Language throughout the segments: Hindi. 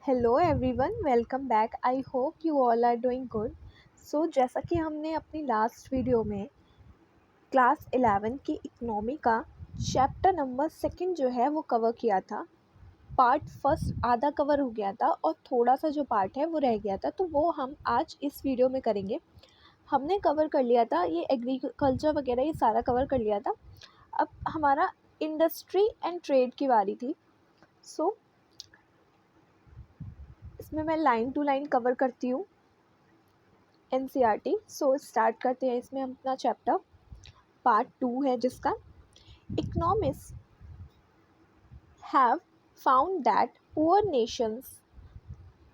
Hello everyone, welcome back. I hope you all are doing good. So जैसा कि हमने अपनी लास्ट वीडियो में क्लास 11 की इकोनॉमी का चैप्टर नंबर सेकंड जो है वो कवर किया था। पार्ट फर्स्ट आधा कवर हो गया था और थोड़ा सा जो पार्ट है वो रह गया था, तो वो हम आज इस वीडियो में करेंगे। हमने कवर कर लिया था ये एग्रीकल्चर वगैरह, ये सारा कवर कर लिया था। अब हमारा इंडस्ट्री एंड ट्रेड की बारी थी। सो इसमें मैं लाइन टू लाइन कवर करती हूँ एनसीईआरटी। सो स्टार्ट करते हैं इसमें हम अपना चैप्टर। पार्ट 2 है जिसका economist have found that poor Nations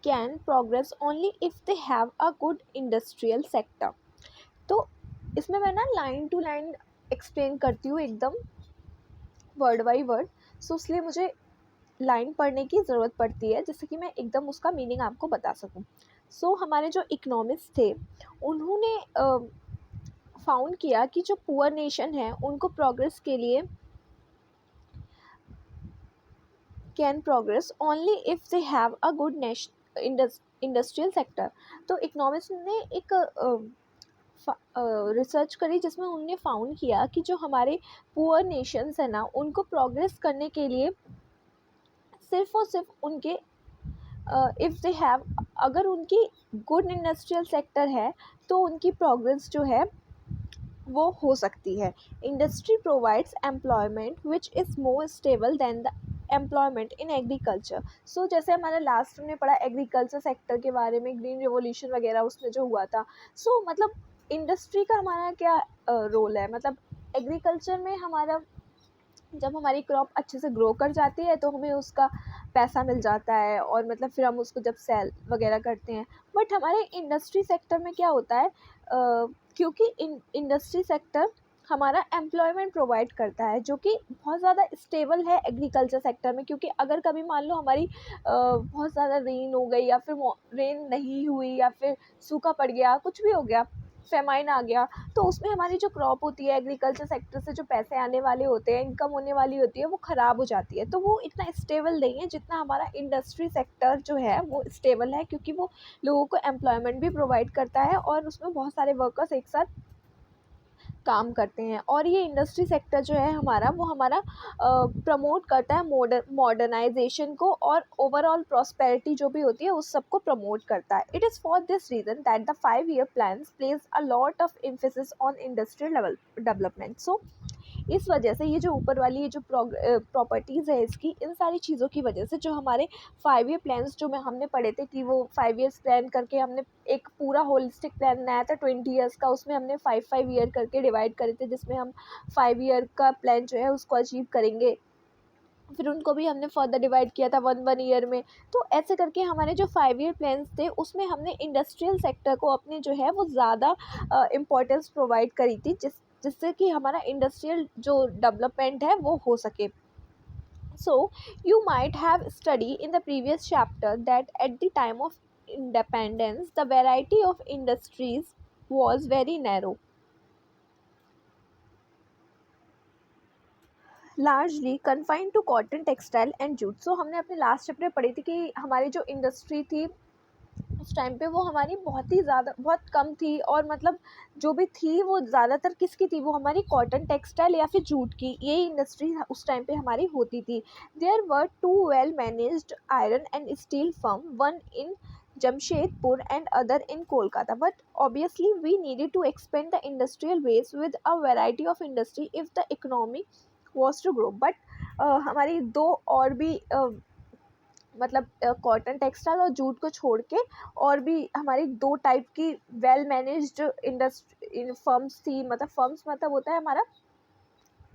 can progress only if they have a good industrial sector. तो इसमें मैं ना लाइन टू लाइन एक्सप्लेन करती हूँ, एकदम वर्ड बाई वर्ड। सो इसलिए मुझे लाइन पढ़ने की ज़रूरत पड़ती है जिससे कि मैं एकदम उसका मीनिंग आपको बता सकूँ। सो हमारे जो इकोनॉमिस्ट थे उन्होंने फाउंड किया कि जो पुअर नेशन है उनको प्रोग्रेस के लिए can progress only if they have a good industrial sector. तो इकोनॉमिस्ट ने एक रिसर्च करी जिसमें उन्होंने फाउंड किया कि जो हमारे पुअर नेशंस है ना, उनको प्रोग्रेस करने के लिए सिर्फ और सिर्फ उनके इफ़ दे हैव, अगर उनकी गुड इंडस्ट्रियल सेक्टर है तो उनकी प्रोग्रेस जो है वो हो सकती है। Industry provides employment which is more stable than the employment in agriculture. So जैसे हमारा लास्ट में पढ़ा एग्रीकल्चर सेक्टर के बारे में, ग्रीन रिवोल्यूशन वगैरह उसमें जो हुआ था। सो मतलब इंडस्ट्री का हमारा क्या रोल है, मतलब एग्रीकल्चर में हमारा जब हमारी क्रॉप अच्छे से ग्रो कर जाती है तो हमें उसका पैसा मिल जाता है और मतलब फिर हम उसको जब सेल वगैरह करते हैं। बट हमारे इंडस्ट्री सेक्टर में क्या होता है, क्योंकि इंडस्ट्री सेक्टर हमारा एम्प्लॉयमेंट प्रोवाइड करता है जो कि बहुत ज़्यादा स्टेबल है एग्रीकल्चर सेक्टर में। क्योंकि अगर कभी मान लो हमारी बहुत ज़्यादा रेन हो गई या फिर रेन नहीं हुई या फिर सूखा पड़ गया, कुछ भी हो गया, फेमाइन आ गया, तो उसमें हमारी जो क्रॉप होती है एग्रीकल्चर सेक्टर से जो पैसे आने वाले होते हैं, इनकम होने वाली होती है, वो ख़राब हो जाती है। तो वो इतना स्टेबल नहीं है जितना हमारा इंडस्ट्री सेक्टर जो है वो स्टेबल है, क्योंकि वो लोगों को एम्प्लॉयमेंट भी प्रोवाइड करता है और उसमें बहुत सारे वर्कर्स एक साथ काम करते हैं। और ये इंडस्ट्री सेक्टर जो है हमारा, वो हमारा प्रमोट करता है मॉडर्नाइजेशन को, और ओवरऑल प्रॉस्पेरिटी जो भी होती है उस सबको प्रमोट करता है। It is for this reason that the 5 year plans place a lot of emphasis on industrial development. So इस वजह से ये जो ऊपर वाली ये जो प्रॉपर्टीज़ है इसकी, इन सारी चीज़ों की वजह से जो हमारे 5 year प्लान्स जो मैं हमने पढ़े थे कि वो 5 years प्लान करके हमने एक पूरा होलिस्टिक प्लान बनाया था 20 years का, उसमें हमने 5 5 year करके डिवाइड करे थे, जिसमें हम 5 year का प्लान जो है उसको अचीव करेंगे। फिर उनको भी हमने फर्दर डिवाइड किया था 1 1 year में। तो ऐसे करके हमारे जो 5 year प्लान्स थे उसमें हमने इंडस्ट्रियल सेक्टर को अपने जो है वो ज़्यादा इम्पोर्टेंस प्रोवाइड करी थी, जिससे कि हमारा इंडस्ट्रियल जो डेवलपमेंट है वो हो सके। So you might have studied in the previous chapter that at the time of independence the variety of industries was very narrow, largely confined to cotton, textile and jute. So हमने अपने लास्ट चैप्टर में पढ़ी थी कि हमारी जो इंडस्ट्री थी उस टाइम पे वो हमारी बहुत ही ज़्यादा, बहुत कम थी, और मतलब जो भी थी वो ज़्यादातर किसकी थी, वो हमारी कॉटन, टेक्सटाइल या फिर जूट की, यही इंडस्ट्री उस टाइम पे हमारी होती थी। There were two well managed iron and steel firm, one in Jamshedpur and other in Kolkata, but obviously we needed to expand the industrial base with a variety of industry if the economy was to grow। But हमारी दो और भी मतलब कॉटन, टेक्सटाइल और जूट को छोड़ के और भी हमारी दो टाइप की वेल मैनेज्ड इंडस्ट्री फर्म्स थी। मतलब फर्म्स मतलब होता है हमारा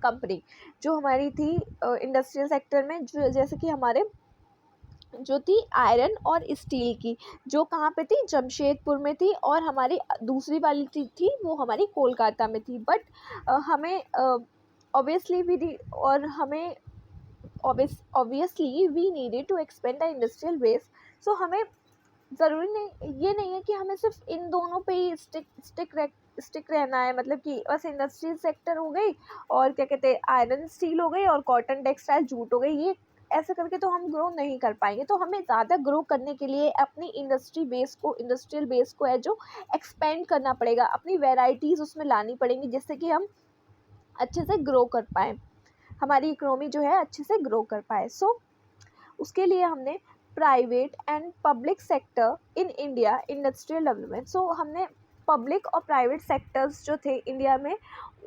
कंपनी, जो हमारी थी इंडस्ट्रियल सेक्टर में, जो जैसे कि हमारे जो थी आयरन और स्टील की, जो कहाँ पे थी, जमशेदपुर में थी, और हमारी दूसरी वाली थी वो हमारी कोलकाता में थी। बट हमें ऑब्वियसली भी, और हमें obviously we needed to expand the industrial base. So हमें ज़रूरी नहीं, ये नहीं है कि हमें सिर्फ इन दोनों पे ही स्टिक रहना है, मतलब कि बस इंडस्ट्रियल सेक्टर हो गई और क्या कहते हैं आयरन स्टील हो गई और कॉटन, टेक्सटाइल, जूट हो गई, ये ऐसे करके तो हम ग्रो नहीं कर पाएंगे। तो हमें ज़्यादा ग्रो करने के लिए अपनी इंडस्ट्रियल बेस को है जो एक्सपेंड करना पड़ेगा, अपनी वेराइटीज़ उसमें लानी पड़ेंगी, जिससे कि हम अच्छे से ग्रो कर पाएँ, हमारी इकोनॉमी जो है अच्छे से ग्रो कर पाए। सो उसके लिए हमने private and public sector in India industrial development, so हमने पब्लिक और प्राइवेट सेक्टर्स जो थे इंडिया में,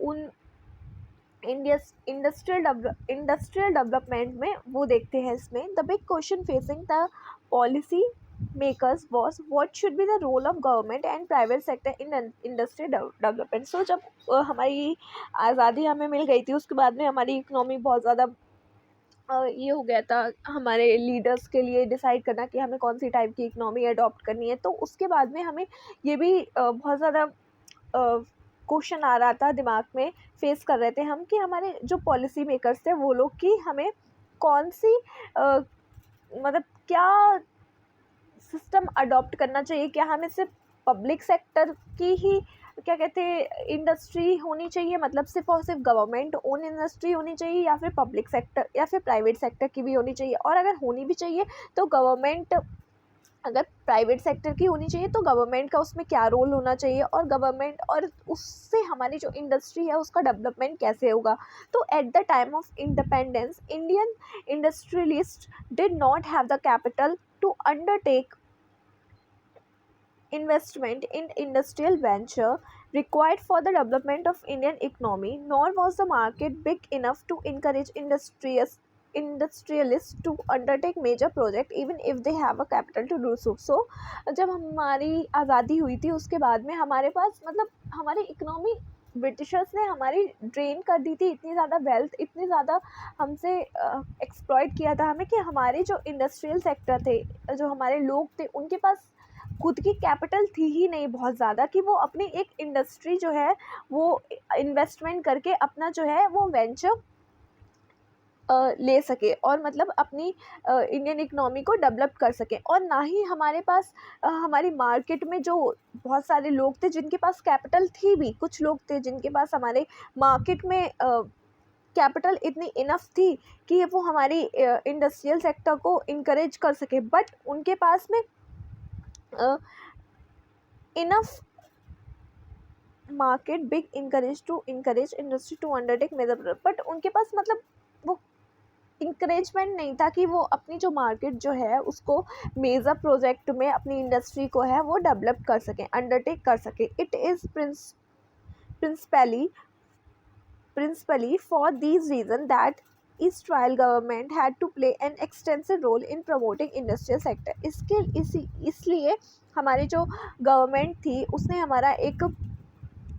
उन इंडस्ट्रियल डेवलपमेंट में वो देखते हैं। इसमें the big question facing the policy makers was what should be the role of government and private sector in industrial development. So जब हमारी आज़ादी हमें मिल गई थी, उसके बाद में हमारी इकोनॉमी बहुत ज़्यादा ये हो गया था हमारे लीडर्स के लिए डिसाइड करना कि हमें कौन सी टाइप की इकोनॉमी अडॉप्ट करनी है। तो उसके बाद में हमें ये भी बहुत ज़्यादा क्वेश्चन आ रहा था दिमाग में, फेस कर रहे थे हम, कि हमारे जो पॉलिसी मेकर्स थे वो लोग, कि हमें कौन सी मतलब क्या सिस्टम अडॉप्ट करना चाहिए। क्या हमें सिर्फ पब्लिक सेक्टर की ही क्या कहते हैं इंडस्ट्री होनी चाहिए, मतलब सिर्फ और सिर्फ गवर्नमेंट ओन इंडस्ट्री होनी चाहिए, या फिर पब्लिक सेक्टर या फिर प्राइवेट सेक्टर की भी होनी चाहिए। और अगर होनी भी चाहिए तो गवर्नमेंट, अगर प्राइवेट सेक्टर की होनी चाहिए तो गवर्नमेंट का उसमें क्या रोल होना चाहिए, और गवर्नमेंट और उससे हमारी जो इंडस्ट्री है उसका डेवलपमेंट कैसे होगा। तो at the time of independence Indian industrialist did not have the capital to undertake investment in industrial venture required for the development of Indian economy, nor was the market big enough to encourage industrialists to undertake major project even if they have a capital to do so. So जब हमारी आज़ादी हुई थी उसके बाद में हमारे पास मतलब हमारी इकोनॉमी ब्रिटिशर्स ने हमारी ड्रेन कर दी थी, इतनी ज़्यादा वेल्थ, इतनी ज़्यादा हमसे एक्सप्लॉइट किया था हमें, कि हमारे जो इंडस्ट्रियल सेक्टर थे, जो हमारे लोग थे, उनके पास खुद की कैपिटल थी ही नहीं बहुत ज़्यादा कि वो अपनी एक इंडस्ट्री जो है वो इन्वेस्टमेंट करके अपना जो है वो वेंचर ले सके, और मतलब अपनी इंडियन इकोनॉमी को डेवलप कर सके। और ना ही हमारे पास हमारी मार्केट में जो बहुत सारे लोग थे जिनके पास कैपिटल थी भी, कुछ लोग थे जिनके पास हमारे मार्केट में कैपिटल इतनी इनफ थी कि वो हमारी इंडस्ट्रियल सेक्टर को इनकरेज कर सके, बट उनके पास में enough market big encourage industry to undertake major, but उनके पास मतलब वो इंकरेजमेंट नहीं था कि वो अपनी जो मार्केट जो है उसको मेजर प्रोजेक्ट में अपनी इंडस्ट्री को है वो डेवलप कर सकें, अंडरटेक कर सके। It is principally for these reasons that Israel government had to play an extensive role in promoting industrial sector। इसलिए हमारी जो गवर्नमेंट थी उसने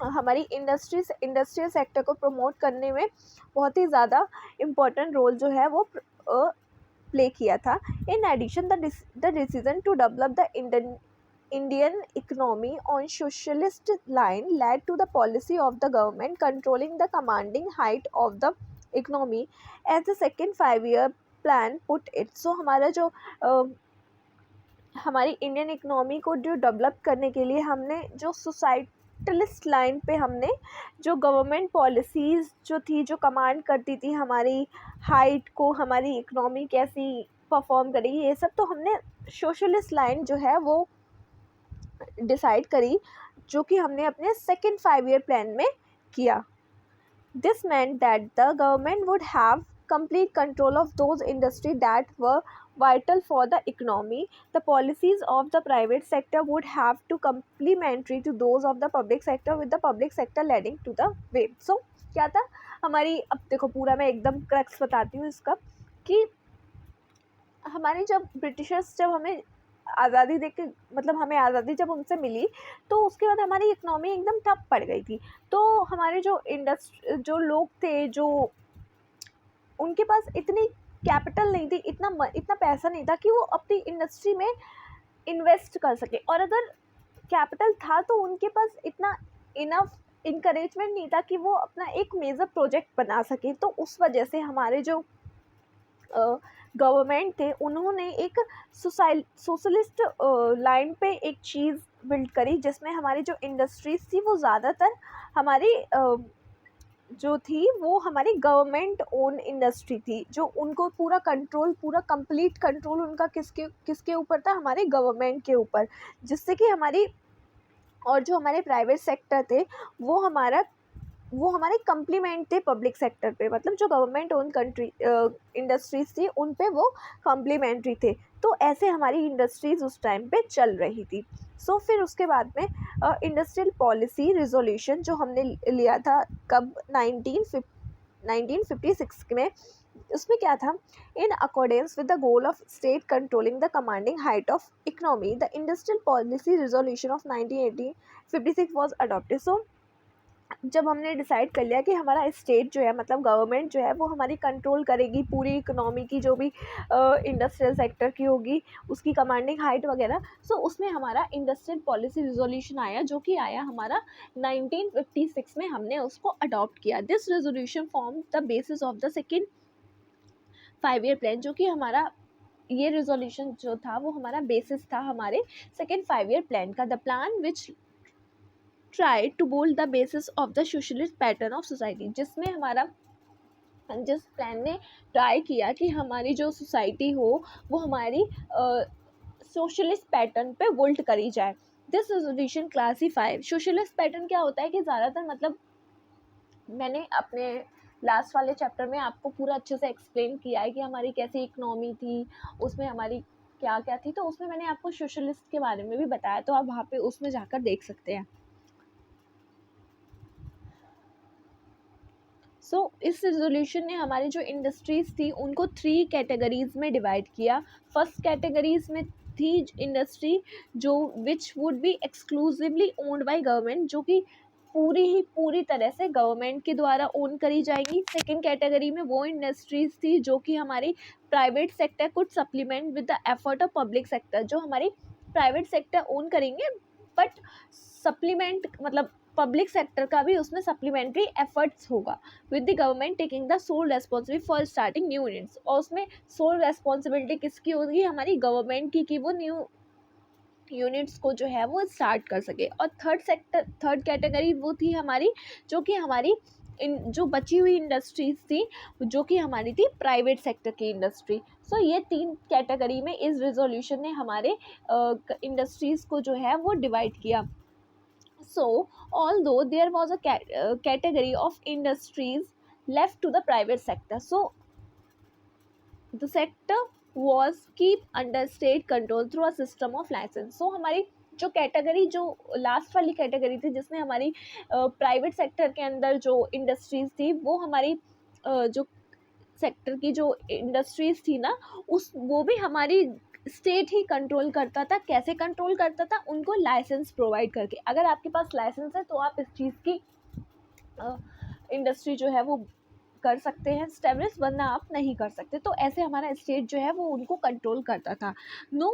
हमारी इंडस्ट्रियल सेक्टर को प्रमोट करने में बहुत ही ज़्यादा इम्पोर्टेंट रोल जो है वो प्ले किया था। In addition the decision to develop the Indian economy on socialist line led to the policy of the government controlling the commanding height of the economy as the second 5-year plan put it। So हमारा जो हमारी इंडियन इकोनॉमी को जो डेवलप करने के लिए हमने जो सोसाइटलिस्ट लाइन पे हमने जो गवर्नमेंट पॉलिसीज़ जो थी जो कमांड करती थी हमारी हाइट को, हमारी इकोनॉमी कैसी परफॉर्म करेगी, ये सब तो हमने सोशलिस्ट लाइन जो है वो डिसाइड करी, जो कि हमने अपने सेकेंड 5-year प्लान में किया। This meant that the government would have complete control of those industries that were vital for the economy. The policies of the private sector would have to complementary to those of the public sector, with the public sector leading to the way। So क्या था हमारी, अब देखो पूरा मैं एकदम क्रक्स बताती हूँ इसका, कि हमारे जब ब्रिटिशर्स जब हमें आज़ादी दे के मतलब हमें आज़ादी जब उनसे मिली तो उसके बाद हमारी इकोनॉमी एकदम ठप पड़ गई थी। तो हमारे जो लोग थे, जो उनके पास इतनी कैपिटल नहीं थी, इतना पैसा नहीं था कि वो अपनी इंडस्ट्री में इन्वेस्ट कर सके, और अगर कैपिटल था तो उनके पास इतना इनफ इनकरेजमेंट नहीं था कि वो अपना एक मेजर प्रोजेक्ट बना सके। तो उस वजह से हमारे जो गवर्नमेंट थे उन्होंने एक सोशलिस्ट लाइन पे एक चीज़ बिल्ड करी, जिसमें हमारी जो इंडस्ट्रीज़ थी वो ज़्यादातर हमारी जो थी वो हमारी गवर्नमेंट ओन इंडस्ट्री थी, जो उनको पूरा कंट्रोल, पूरा कंप्लीट कंट्रोल उनका किसके किसके ऊपर था, हमारे गवर्नमेंट के ऊपर, जिससे कि हमारी, और जो हमारे प्राइवेट सेक्टर थे वो हमारे कम्प्लीमेंट थे पब्लिक सेक्टर पे, मतलब जो गवर्नमेंट ओन कंट्री इंडस्ट्रीज़ थी उन पे वो कम्प्लीमेंट्री थे। तो ऐसे हमारी इंडस्ट्रीज़ उस टाइम पे चल रही थी। फिर उसके बाद में इंडस्ट्रियल पॉलिसी रिजोल्यूशन जो हमने लिया था कब, 1956 में, उसमें क्या था, in accordance with the goal of state controlling the commanding height of economy, the industrial policy resolution of 1956 was adopted. जब हमने डिसाइड कर लिया कि हमारा स्टेट जो है, मतलब गवर्नमेंट जो है वो हमारी कंट्रोल करेगी पूरी इकोनॉमी की, जो भी इंडस्ट्रियल सेक्टर की होगी उसकी कमांडिंग हाइट वगैरह, उसमें हमारा इंडस्ट्रियल पॉलिसी रिजोल्यूशन आया, जो कि आया हमारा 1956 में, हमने उसको अडॉप्ट किया। This resolution form the basis of the second 5 year plan, जो कि हमारा ये रिजोल्यूशन जो था वो हमारा बेसिस था हमारे सेकेंड 5 ईयर प्लान का। The plan which try to bold the basis of the socialist pattern of society, जिसमें हमारा, जिस प्लान ने ट्राई किया कि हमारी जो सोसाइटी हो वो हमारी सोशलिस्ट पैटर्न पे वोल्ट करी जाए। This resolution classify socialist pattern क्या होता है कि ज़्यादातर, मतलब मैंने अपने लास्ट वाले चैप्टर में आपको पूरा अच्छे से एक्सप्लेन किया है कि हमारी कैसी इकनॉमी थी, उसमें हमारी क्या क्या थी, तो उसमें मैंने आपको सोशलिस्ट के बारे में भी बताया, तो आप वहाँ पे उसमें जाकर देख सकते हैं। इस रेजोल्यूशन ने हमारी जो इंडस्ट्रीज़ थी उनको 3 कैटेगरीज में डिवाइड किया। फर्स्ट कैटेगरीज में थी इंडस्ट्री जो which would be exclusively owned by government, जो कि पूरी तरह से गवर्नमेंट के द्वारा ओन करी जाएगी। सेकेंड कैटेगरी में वो इंडस्ट्रीज़ थी जो कि हमारी private sector could supplement with the effort of public sector, जो हमारी प्राइवेट सेक्टर ओन करेंगे बट सप्लीमेंट, मतलब पब्लिक सेक्टर का भी उसमें सप्लीमेंट्री एफर्ट्स होगा, with the government taking the sole responsibility for starting new units, और उसमें सोल रेस्पॉन्सिबिलिटी किसकी होगी, हमारी गवर्नमेंट की, कि वो न्यू यूनिट्स को जो है वो स्टार्ट कर सके। और थर्ड कैटेगरी वो थी हमारी, जो कि हमारी जो बची हुई इंडस्ट्रीज थी जो कि हमारी थी प्राइवेट सेक्टर की इंडस्ट्री। ये 3 कैटेगरी में इस रेजोल्यूशन ने हमारे इंडस्ट्रीज़ को जो है वो डिवाइड किया। Although there was a category of industries left to the private sector, the sector was keep under state control through a system of license. हमारी जो कैटेगरी, जो लास्ट वाली कैटेगरी थी जिसमें हमारी प्राइवेट सेक्टर के अंदर जो इंडस्ट्रीज थी, वो हमारी जो सेक्टर की जो इंडस्ट्रीज थी ना, वो भी हमारी स्टेट ही कंट्रोल करता था। कैसे कंट्रोल करता था, उनको लाइसेंस प्रोवाइड करके। अगर आपके पास लाइसेंस है तो आप इस चीज़ की इंडस्ट्री जो है वो कर सकते हैं स्टेब्लिश, वरना आप नहीं कर सकते। तो ऐसे हमारा स्टेट जो है वो उनको कंट्रोल करता था। No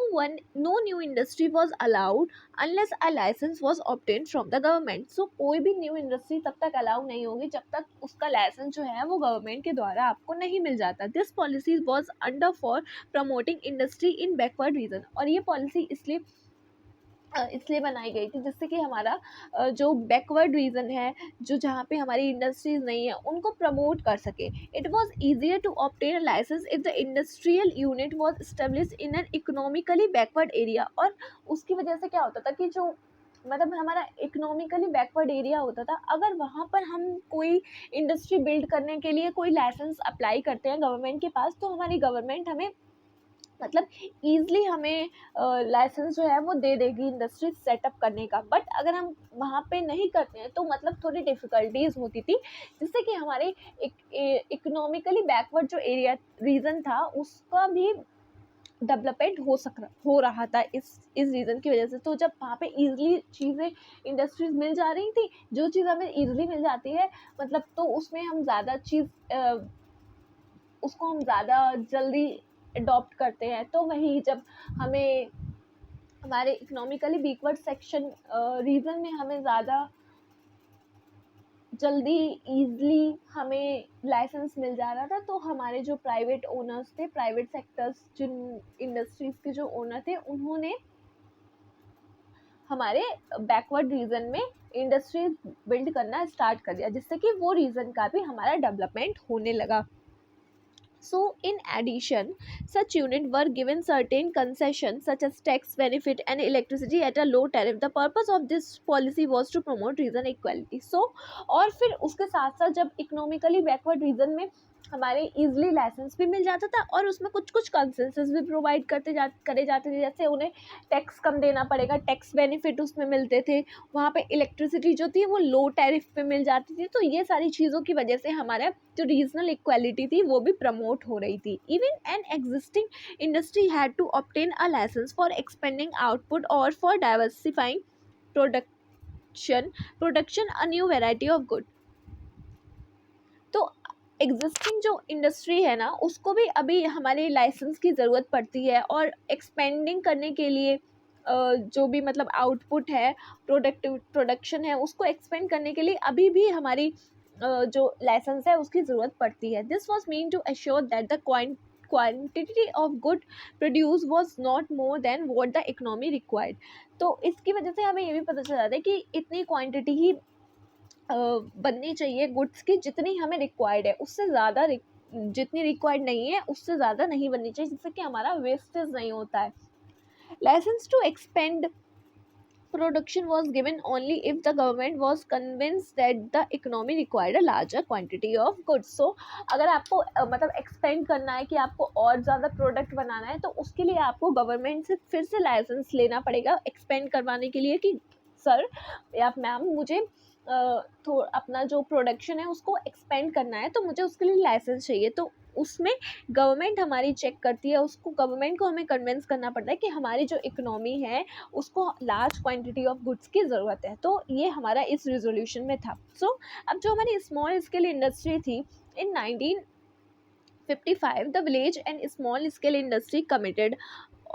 new industry was allowed unless a licence was obtain from the government. कोई भी न्यू इंडस्ट्री तब तक अलाउ नहीं होगी जब तक उसका लाइसेंस जो है वो गवर्नमेंट के द्वारा आपको नहीं मिल जाता। This policy was under for promoting industry in backward region, और ये पॉलिसी इसलिए बनाई गई थी जिससे कि हमारा जो बैकवर्ड रीजन है, जो जहाँ पे हमारी इंडस्ट्रीज नहीं है, उनको प्रमोट कर सके। It was easier to obtain a licence if the industrial unit was establish in an economically backward area. और उसकी वजह से क्या होता था कि जो, मतलब हमारा इकोनॉमिकली बैकवर्ड एरिया होता था, अगर वहाँ पर हम कोई इंडस्ट्री बिल्ड करने के लिए कोई लाइसेंस अप्लाई करते हैं गवर्नमेंट के पास, तो हमारी गवर्नमेंट हमें, मतलब ईज़िली हमें लाइसेंस जो है वो दे देगी इंडस्ट्री सेटअप करने का। बट अगर हम वहाँ पे नहीं करते हैं तो मतलब थोड़ी डिफ़िकल्टीज़ होती थी, जिससे कि हमारे इकोनॉमिकली बैकवर्ड जो एरिया रीजन था उसका भी डेवलपमेंट हो रहा था इस रीज़न की वजह से। तो जब वहाँ पे ईज़िली चीज़ें, इंडस्ट्रीज़ मिल जा रही थी, जो चीज़ हमें ईज़िली मिल जाती है, मतलब तो उसमें हम ज़्यादा उसको हम ज़्यादा जल्दी अडॉप्ट करते हैं। तो वही जब हमें हमारे इकोनॉमिकली बैकवर्ड सेक्शन रीजन में हमें ज़्यादा जल्दी ईज़िली हमें लाइसेंस मिल जा रहा था, तो हमारे जो प्राइवेट ओनर्स थे, प्राइवेट सेक्टर्स, जिन इंडस्ट्रीज़ के जो ओनर थे, उन्होंने हमारे बैकवर्ड रीजन में इंडस्ट्री बिल्ड करना स्टार्ट कर दिया, जिससे कि वो रीजन का भी हमारा डेवलपमेंट होने लगा. So, in addition, such units were given certain concessions such as tax benefit and electricity at a low tariff. The purpose of this policy was to promote region equality. So, और फिर उसके साथ साथ जब इकोनॉमिकली बैकवर्ड रीजन में हमारे इजीली लाइसेंस भी मिल जाता था और उसमें कुछ कुछ कंसेंसस भी प्रोवाइड करे जाते थे, जैसे उन्हें टैक्स कम देना पड़ेगा, टैक्स बेनिफिट उसमें मिलते थे, वहाँ पे इलेक्ट्रिसिटी जो थी वो लो टैरिफ पे मिल जाती थी. तो ये सारी चीज़ों की वजह से हमारा जो रीजनल इक्वालिटी थी वो भी प्रमोट हो रही थी. Even an existing industry had to obtain a licence for expanding output or for diversifying production a new variety of good. तो एग्जिस्टिंग जो इंडस्ट्री है ना, उसको भी अभी हमारे लाइसेंस की ज़रूरत पड़ती है, और एक्सपेंडिंग करने के लिए जो भी मतलब आउटपुट है, प्रोडक्शन है, उसको एक्सपेंड करने के लिए अभी भी हमारी जो लाइसेंस है उसकी ज़रूरत पड़ती है. This was mean to assure that the quantity of good produce was not more than what the economy required. तो इसकी वजह से हमें ये भी पता चल जाता है कि इतनी क्वांटिटी ही बननी चाहिए गुड्स की जितनी हमें रिक्वायर्ड है, उससे ज़्यादा जितनी रिक्वायर्ड नहीं है उससे ज़्यादा नहीं बननी चाहिए, जिससे कि हमारा वेस्टेज नहीं होता है. Licence to expand production was given only if the government was convinced that the economy required a larger quantity of goods. So अगर आपको मतलब एक्सपेंड करना है कि आपको और ज़्यादा प्रोडक्ट बनाना है, तो उसके लिए आपको गवर्नमेंट से फिर से लाइसेंस लेना पड़ेगा एक्सपेंड करवाने के लिए, कि सर या मैम मुझे अपना जो प्रोडक्शन है उसको एक्सपेंड करना है, तो मुझे उसके लिए लाइसेंस चाहिए. तो उसमें गवर्नमेंट हमारी चेक करती है, उसको गवर्नमेंट को हमें कन्विंस करना पड़ता है कि हमारी जो इकोनॉमी है उसको लार्ज क्वांटिटी ऑफ गुड्स की ज़रूरत है. तो ये हमारा इस रेजोल्यूशन में था. सो अब जो हमारी स्मॉल स्केल इंडस्ट्री थी, in 1955 the village and small scale industry committed,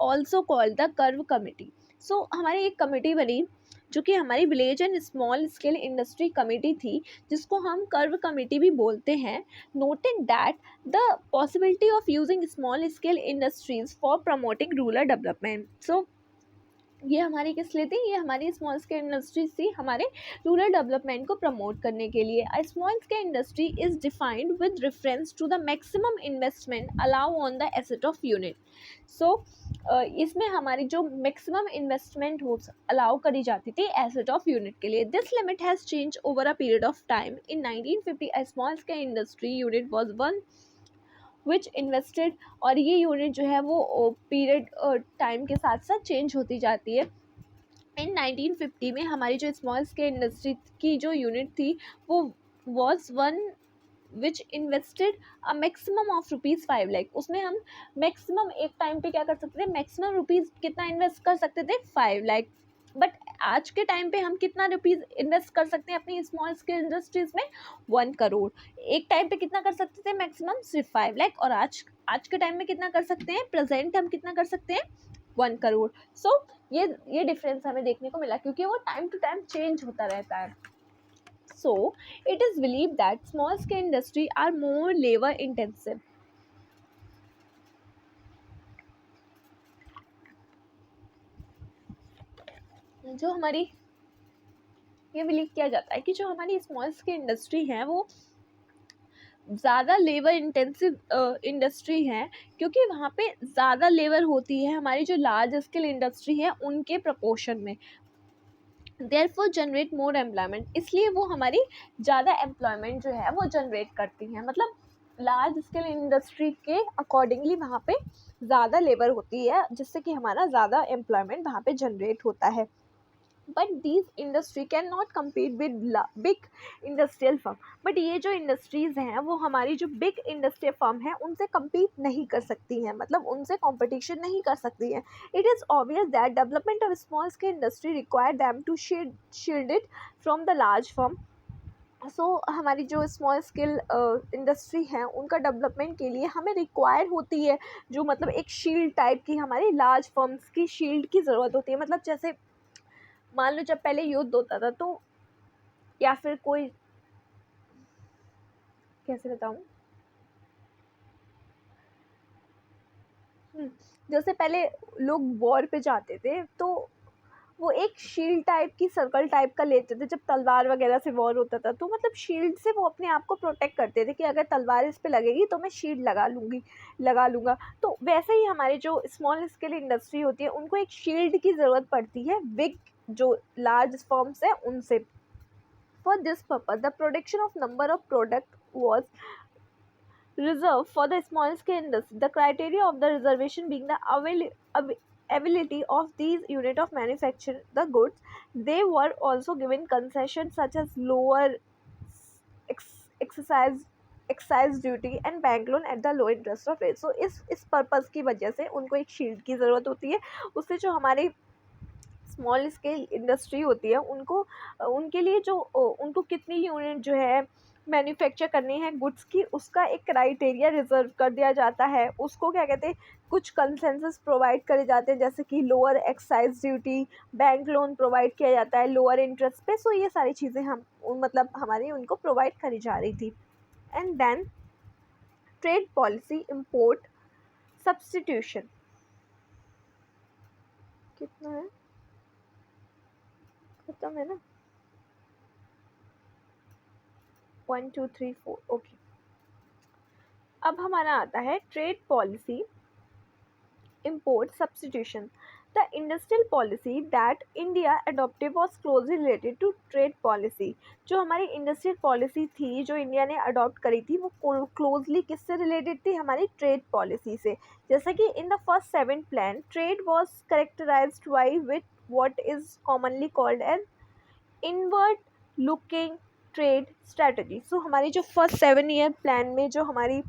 also called the Karve committee. So हमारी एक कमेटी बनी जो कि हमारी village and small scale industry committee थी, जिसको हम कर्व कमेटी भी बोलते हैं. Noted that the possibility of using small scale industries for promoting rural development. So ये हमारी किस लिए थी? ये हमारी स्मॉल स्केल इंडस्ट्रीज थी हमारे रूरल डेवलपमेंट को प्रमोट करने के लिए. A small scale industry is defined with reference to the maximum investment allow on the asset of unit. So इसमें हमारी जो मैक्सिमम इन्वेस्टमेंट हो अलाउ करी जाती थी एसेट ऑफ यूनिट के लिए. This limit has change over a period of time. In 1950 a small scale industry unit was one which invested, और ये यूनिट जो है वो पीरियड टाइम के साथ साथ चेंज होती जाती है. इन 1950 में हमारी जो स्मॉल स्केल इंडस्ट्री की जो यूनिट थी वो was one which invested a maximum of ₹5 lakh. उसमें हम मैक्सिमम एक टाइम पे क्या कर सकते थे, मैक्सिमम रुपीज़ कितना इन्वेस्ट कर सकते थे, 5 लाख. बट आज के टाइम पे हम कितना रुपीज़ इन्वेस्ट कर सकते हैं अपनी स्मॉल स्केल इंडस्ट्रीज़ में, 1 करोड़. एक टाइम पे कितना कर सकते थे मैक्सिमम, सिर्फ 5 लाख. और आज के टाइम में कितना कर सकते हैं, प्रेजेंट हम कितना कर सकते हैं, 1 करोड़. सो ये डिफरेंस हमें देखने को मिला, क्योंकि वो टाइम टू टाइम चेंज होता रहता है. So, it is believed that small scale industry are more labor intensive. जो हमारी ये बिलीव किया जाता है कि जो हमारी स्मॉल स्केल इंडस्ट्री है वो ज़्यादा लेबर इंटेंसिव इंडस्ट्री है, क्योंकि वहाँ पे ज़्यादा लेबर होती है हमारी जो लार्ज स्केल इंडस्ट्री है उनके प्रपोर्शन में. देयरफॉर जनरेट मोर एम्प्लॉयमेंट, इसलिए वो हमारी ज़्यादा एम्प्लॉयमेंट जो है वो जनरेट करती हैं. मतलब लार्ज स्केल इंडस्ट्री के अकॉर्डिंगली वहाँ पे ज़्यादा लेबर होती है, जिससे कि हमारा ज़्यादा एम्प्लॉयमेंट वहाँ पे जनरेट होता है. But these industry can not compete with big industrial firm. But ये जो इंडस्ट्रीज़ हैं वो हमारी जो बिग इंडस्ट्रियल फर्म है उनसे कम्पीट नहीं कर सकती हैं, मतलब उनसे कॉम्पिटिशन नहीं कर सकती हैं. It is obvious that development of small scale industry require them to shield it from the large firm. So हमारी जो स्मॉल स्केल इंडस्ट्री है उनका डेवलपमेंट के लिए हमें रिक्वायर होती है जो मतलब एक शील्ड टाइप की हमारी लार्ज फर्म्स की शील्ड की ज़रूरत होती है. मतलब जैसे मान लो जब पहले युद्ध होता था तो, या फिर कोई, कैसे बताऊं, जैसे पहले लोग वॉर पे जाते थे तो वो एक शील्ड टाइप की सर्कल टाइप का लेते थे जब तलवार वगैरह से वॉर होता था, तो मतलब शील्ड से वो अपने आप को प्रोटेक्ट करते थे कि अगर तलवार इस पे लगेगी तो मैं शील्ड लगा लूँगा। तो वैसे ही हमारे जो स्मॉल स्केल इंडस्ट्री होती है उनको एक शील्ड की ज़रूरत पड़ती है बिग जो लार्ज फर्म्स है उनसे। For this purpose, the production of number of product was reserved for the small scale industry. The criteria of the reservation being the availability of these unit of manufacture the goods. They were also given concessions such as lower exercise excise duty and bank loan at the low interest of rate. So इस पर्पज़ की वजह से उनको एक शील्ड की ज़रूरत होती है। उससे जो हमारी स्मॉल स्केल इंडस्ट्री होती है उनको उनके लिए जो उनको कितनी यूनिट जो है मैन्युफैक्चर करनी है गुड्स की, उसका एक क्राइटेरिया रिजर्व कर दिया जाता है। उसको क्या कहते हैं, कुछ कंसेंसस प्रोवाइड करे जाते हैं, जैसे कि lower excise duty, bank loan provide किया जाता है लोअर इंटरेस्ट पे। सो ये सारी चीज़ें हम मतलब हमारी उनको प्रोवाइड करी जा रही थी। And then trade policy, import substitution कितना है, खत्म है ना, 1 2 3 4 ओके। अब हमारा आता है trade policy, import substitution. The industrial policy that India adopted was closely related to trade policy. जो हमारी इंडस्ट्रियल पॉलिसी थी जो इंडिया ने अडॉप्ट करी थी वो क्लोजली किससे रिलेटेड थी, हमारी ट्रेड पॉलिसी से। जैसे कि in the first 7 plan trade was characterised by with what is commonly called as inward looking trade strategy. So हमारी जो फर्स्ट 7 ईयर प्लान में जो हमारी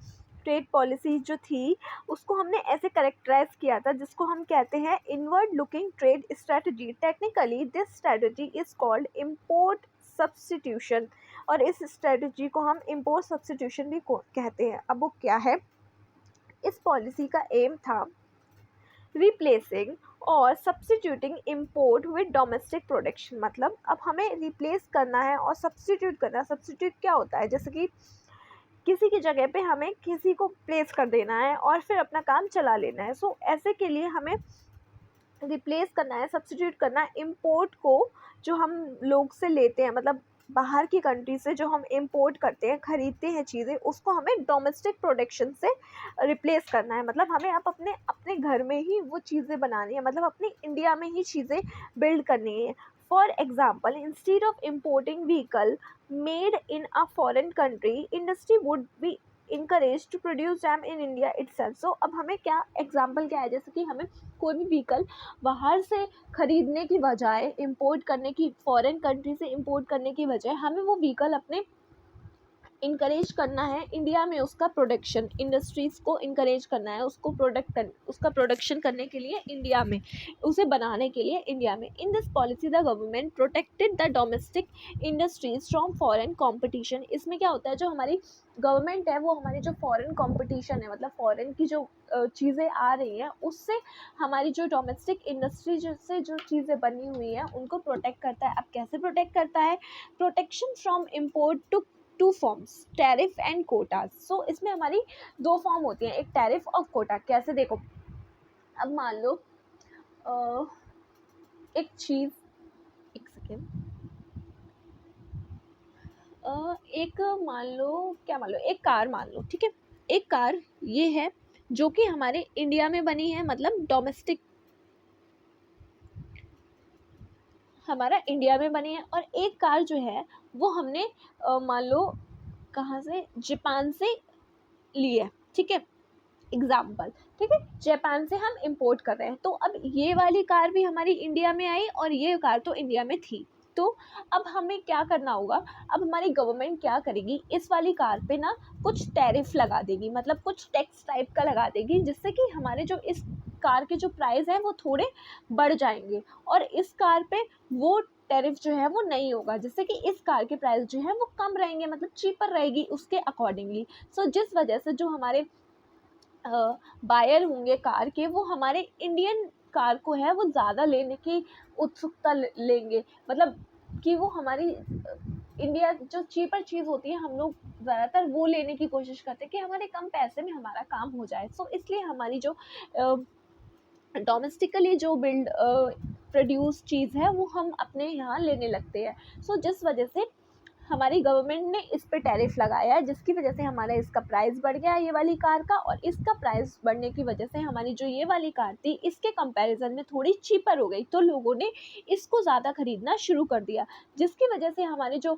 ट्रेड पॉलिसी जो थी उसको हमने ऐसे करेक्टराइज किया था जिसको हम कहते हैं inward looking trade strategy. Technically this strategy is called import substitution, और इस स्ट्रैटेजी को हम इम्पोर्ट सब्स्टिट्यूशन भी कहते हैं। अब वो क्या है, इस पॉलिसी का एम था रिप्लेसिंग और substituting import with domestic production. मतलब अब हमें रिप्लेस करना है और सब्स्टिट्यूट करना है। सब्स्टिट्यूट क्या होता है, जैसे कि किसी की जगह पे हमें किसी को प्लेस कर देना है और फिर अपना काम चला लेना है। सो ऐसे के लिए हमें रिप्लेस करना है, सब्स्टिट्यूट करना है इम्पोर्ट को जो हम लोग से लेते हैं, मतलब बाहर की कंट्री से जो हम इम्पोर्ट करते हैं, ख़रीदते हैं चीज़ें, उसको हमें डोमेस्टिक प्रोडक्शन से रिप्लेस करना है। मतलब हमें अब अपने अपने घर में ही वो चीज़ें बनानी है, मतलब अपनी इंडिया में ही चीज़ें बिल्ड करनी है। For example, instead of importing vehicle made in a foreign country, industry would be encourage to produce them in India itself. So अब हमें क्या एग्जाम्पल क्या है, जैसे कि हमें कोई भी व्हीकल बाहर से ख़रीदने की बजाय, इम्पोर्ट करने की, फॉरेन कंट्री से इम्पोर्ट करने की बजाय हमें वो व्हीकल अपने इनकरेज करना है इंडिया में, उसका प्रोडक्शन, इंडस्ट्रीज़ को इनकरेज करना है, उसको उसका प्रोडक्शन करने के लिए इंडिया में, उसे बनाने के लिए इंडिया में। In this policy the government protected the domestic industries from foreign competition. इसमें क्या होता है, जो हमारी गवर्नमेंट है वो हमारी जो फॉरेन कॉम्पिटिशन है, मतलब फॉरेन की जो चीज़ें आ रही हैं उससे हमारी जो डोमेस्टिक इंडस्ट्री से जो चीज़ें बनी हुई हैं उनको प्रोटेक्ट करता है। अब कैसे प्रोटेक्ट करता है, protection from import to 2 forms, tariff and quotas. So इसमें हमारी 2 फॉर्म होती हैं, एक टैरिफ और कोटा। कैसे, देखो अब मान लो एक चीज़, एक सेकेंड, एक मान लो, क्या मान लो, एक कार मान लो, ठीक है। एक कार ये है जो कि हमारे इंडिया में बनी है, मतलब डोमेस्टिक हमारा इंडिया में बनी है। और एक कार जो है वो हमने मान लो कहाँ से, जापान से ली है, ठीक है, एग्जाम्पल, ठीक है, जापान से हम इंपोर्ट कर रहे हैं। तो अब ये वाली कार भी हमारी इंडिया में आई और ये कार तो इंडिया में थी। तो अब हमें क्या करना होगा, अब हमारी गवर्नमेंट क्या करेगी, इस वाली कार पे ना कुछ टैरिफ लगा देगी, मतलब कुछ टैक्स टाइप का लगा देगी, जिससे कि हमारे जो इस कार के जो प्राइस है वो थोड़े बढ़ जाएंगे, और इस कार पे वो टैरिफ जो है वो नहीं होगा, जिससे कि इस कार के प्राइस जो है वो कम रहेंगे, मतलब चीपर रहेगी उसके अकॉर्डिंगली। सो जिस वजह से जो हमारे बायर होंगे कार के, वो हमारे इंडियन कार को है वो ज़्यादा लेने की उत्सुकता लेंगे, मतलब कि वो हमारी इंडिया जो चीपर चीज़ होती है हम लोग ज़्यादातर वो लेने की कोशिश करते हैं कि हमारे कम पैसे में हमारा काम हो जाए। सो इसलिए हमारी जो डोमेस्टिकली जो प्रोड्यूस चीज़ है वो हम अपने यहाँ लेने लगते हैं। सो जिस वजह से हमारी गवर्नमेंट ने इस पे टैरिफ लगाया है, जिसकी वजह से हमारा इसका प्राइस बढ़ गया ये वाली कार का, और इसका प्राइस बढ़ने की वजह से हमारी जो ये वाली कार थी इसके कंपैरिजन में थोड़ी चीपर हो गई, तो लोगों ने इसको ज़्यादा ख़रीदना शुरू कर दिया, जिसकी वजह से हमारी जो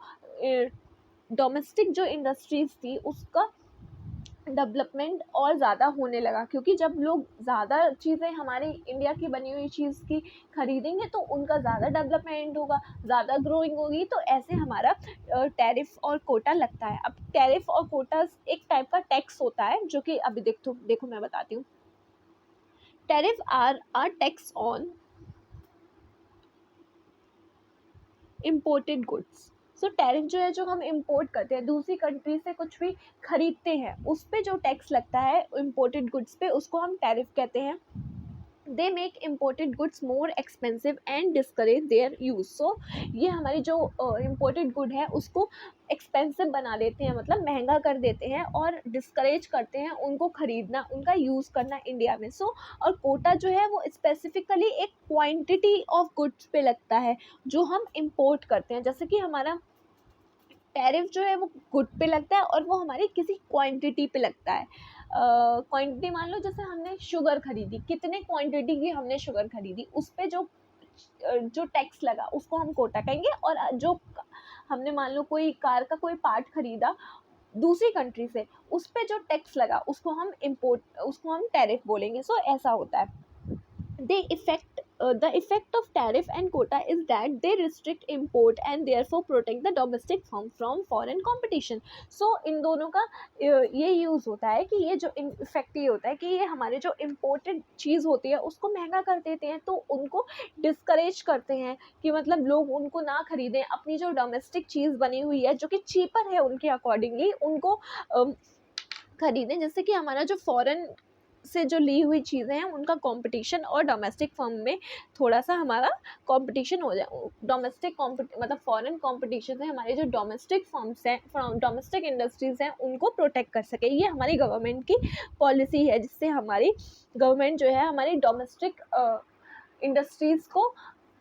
डोमेस्टिक जो इंडस्ट्रीज़ थी उसका डेवलपमेंट और ज़्यादा होने लगा, क्योंकि जब लोग ज़्यादा चीज़ें हमारी इंडिया की बनी हुई चीज़ की खरीदेंगे तो उनका ज़्यादा डेवलपमेंट होगा, ज़्यादा ग्रोइंग होगी, तो ऐसे हमारा टैरिफ और कोटा लगता है। अब टैरिफ और कोटा एक टाइप का टैक्स होता है, जो कि अभी देखो मैं बताती हूँ। Tariff are tax on imported goods. So tariff जो है, जो हम इम्पोर्ट करते हैं, दूसरी कंट्री से कुछ भी खरीदते हैं, उस पे जो टैक्स लगता है इम्पोर्टेड गुड्स पे, उसको हम टैरिफ कहते हैं। They make imported goods more expensive and discourage their use. So ये हमारी जो इम्पोर्टेड गुड है उसको एक्सपेंसिव बना देते हैं, मतलब महंगा कर देते हैं, और डिस्करेज करते हैं उनको ख़रीदना, उनका यूज़ करना इंडिया में। सो और कोटा जो है वो स्पेसिफिकली एक क्वांटिटी ऑफ गुड्स पे लगता है जो हम इम्पोर्ट करते हैं। जैसे कि हमारा टैरिफ जो है वो गुड पे लगता है और वो हमारी किसी क्वांटिटी पे लगता है। क्वांटिटी मान लो, जैसे हमने शुगर खरीदी, कितने क्वांटिटी की हमने शुगर खरीदी, उस पे जो टैक्स लगा उसको हम कोटा कहेंगे। और जो हमने मान लो कोई कार का कोई पार्ट खरीदा दूसरी कंट्री से, उस पे जो टैक्स लगा उसको हम टैरिफ बोलेंगे। सो ऐसा होता है। The effect of tariff and quota is that they restrict import and therefore protect the domestic firm from foreign competition. So इन दोनों का ये यूज़ होता है कि ये जो इफेक्ट ये होता है कि ये हमारे जो इम्पोर्टेड चीज़ होती है उसको महंगा कर देते हैं, तो उनको डिस्करेज करते हैं कि मतलब लोग उनको ना खरीदें, अपनी जो डोमेस्टिक चीज़ बनी हुई है जो कि चीपर है उनके अकॉर्डिंगली उनको खरीदें, जिससे कि हमारा जो फॉरेन से जो ली हुई चीज़ें हैं उनका कंपटीशन और डोमेस्टिक फर्म में थोड़ा सा हमारा कंपटीशन हो जाए। डोमेस्टिक मतलब फॉरेन कंपटीशन से हमारे जो डोमेस्टिक फर्म्स हैं, डोमेस्टिक इंडस्ट्रीज़ हैं, उनको प्रोटेक्ट कर सके। ये हमारी गवर्नमेंट की पॉलिसी है, जिससे हमारी गवर्नमेंट जो है हमारी डोमेस्टिक इंडस्ट्रीज़ को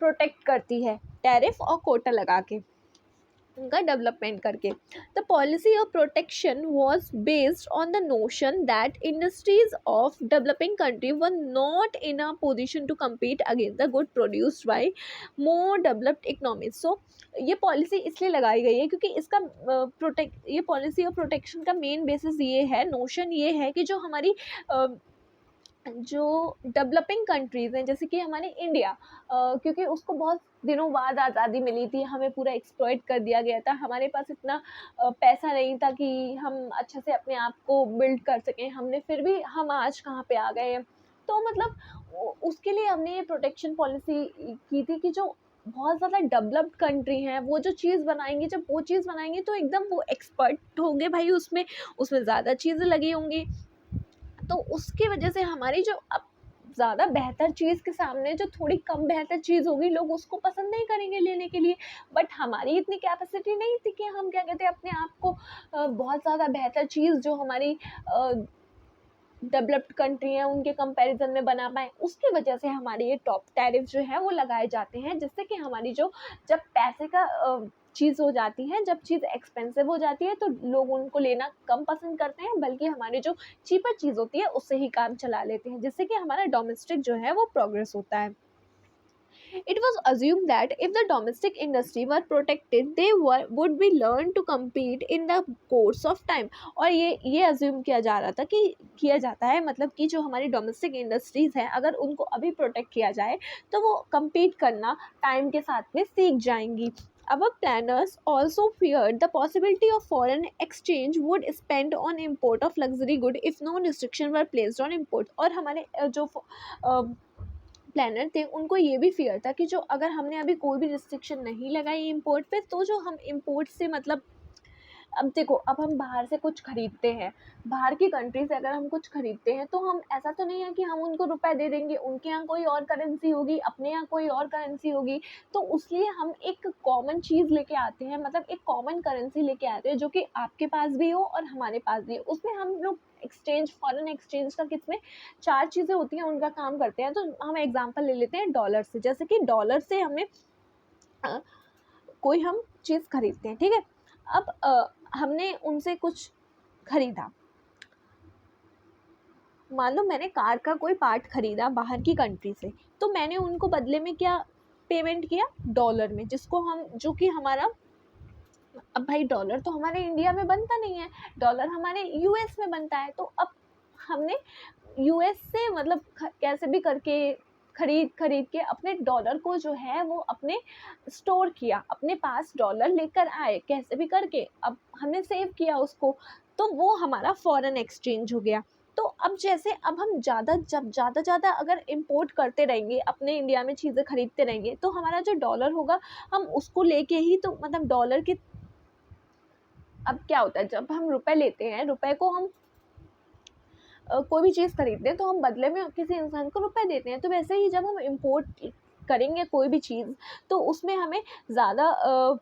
प्रोटेक्ट करती है टैरिफ और कोटा लगा के, उनका डेवलपमेंट करके। The policy of protection was based on the notion that industries of developing country were not in a position to compete against the good produced by more developed economies. So ये पॉलिसी इसलिए लगाई गई है क्योंकि इसका ये पॉलिसी ऑफ प्रोटेक्शन का मेन बेसिस ये है, नोशन ये है कि जो हमारी जो डेवलपिंग कंट्रीज़ हैं, जैसे कि हमारे इंडिया, क्योंकि उसको बहुत दिनों बाद आज़ादी मिली थी, हमें पूरा एक्सप्लॉइट कर दिया गया था, हमारे पास इतना पैसा नहीं था कि हम अच्छे से अपने आप को बिल्ड कर सकें, हमने फिर भी हम आज कहाँ पे आ गए हैं। तो मतलब उसके लिए हमने ये प्रोटेक्शन पॉलिसी की थी कि जो बहुत ज़्यादा डेवलप्ड कंट्री हैं वो जो चीज़ बनाएंगी, जब वो चीज़ बनाएंगी तो एकदम वो एक्सपर्ट होंगे भाई, उसमें ज़्यादा चीज़ें लगी होंगी, तो उसकी वजह से हमारी जो अब ज़्यादा बेहतर चीज़ के सामने जो थोड़ी कम बेहतर चीज़ होगी, लोग उसको पसंद नहीं करेंगे लेने के लिए। बट हमारी इतनी कैपेसिटी नहीं थी कि हम क्या कहते हैं अपने आप को बहुत ज़्यादा बेहतर चीज़ जो हमारी डेवलप्ड कंट्री हैं उनके कंपैरिजन में बना पाएँ। उसकी वजह से हमारे ये टॉप टैरिफ जो है वो लगाए जाते हैं, जिससे कि हमारी जो जब पैसे का चीज़ हो जाती है, जब चीज़ एक्सपेंसिव हो जाती है तो लोग उनको लेना कम पसंद करते हैं, बल्कि हमारी जो चीपर चीज़ होती है उससे ही काम चला लेते हैं, जिससे कि हमारा डोमेस्टिक जो है वो प्रोग्रेस होता है। It was assumed that if the domestic industry were protected, they would be learned to compete in the course of time। और ये assume किया जा रहा था कि किया जाता है, मतलब कि जो हमारी डोमेस्टिक इंडस्ट्रीज़ हैं अगर उनको अभी प्रोटेक्ट किया जाए तो वो compete करना टाइम के साथ में सीख जाएंगी। Our planners also feared the possibility of foreign exchange would spend on import of luxury good if no restriction were placed on import। और हमारे जो प्लानर थे उनको ये भी फियर था कि जो अगर हमने अभी कोई भी रिस्ट्रिक्शन नहीं लगाई इम्पोर्ट पे, तो जो हम इम्पोर्ट से मतलब अब देखो, अब हम बाहर से कुछ खरीदते हैं, बाहर की कंट्री से अगर हम कुछ खरीदते हैं तो हम ऐसा तो नहीं है कि हम उनको रुपए दे देंगे, उनके यहाँ कोई और करेंसी होगी, अपने यहाँ कोई और करेंसी होगी, तो इसलिए हम एक कॉमन चीज़ लेके आते हैं, मतलब एक कॉमन करेंसी लेके आते हैं जो कि आपके पास भी हो और हमारे पास भी हो, उसमें हम लोग एक्सचेंज, फॉरेन एक्सचेंज का किसमें 4 चीज़ें होती हैं, उनका काम करते हैं। तो हम एग्जांपल ले लेते हैं डॉलर से, जैसे कि डॉलर से हमें कोई हम चीज़ खरीदते हैं, ठीक है। अब हमने उनसे कुछ खरीदा, मान लो मैंने कार का कोई पार्ट खरीदा बाहर की कंट्री से, तो मैंने उनको बदले में क्या पेमेंट किया, डॉलर में, जिसको हम, जो कि हमारा, अब भाई डॉलर तो हमारे इंडिया में बनता नहीं है, डॉलर हमारे यूएस में बनता है। तो अब हमने यूएस से मतलब कैसे भी करके खरीद के अपने डॉलर को जो है वो अपने स्टोर किया, अपने पास डॉलर लेकर आए कैसे भी करके, अब हमने सेव किया उसको, तो वो हमारा फॉरेन एक्सचेंज हो गया। तो अब जैसे अब हम ज़्यादा अगर इंपोर्ट करते रहेंगे, अपने इंडिया में चीज़ें खरीदते रहेंगे, तो हमारा जो डॉलर होगा हम उसको लेके ही, तो मतलब डॉलर के, अब क्या होता है, जब हम रुपए लेते हैं, रुपए को हम कोई भी चीज़ खरीदते हैं तो हम बदले में किसी इंसान को रुपए देते हैं। तो वैसे ही जब हम इम्पोर्ट करेंगे कोई भी चीज़, तो उसमें हमें ज़्यादा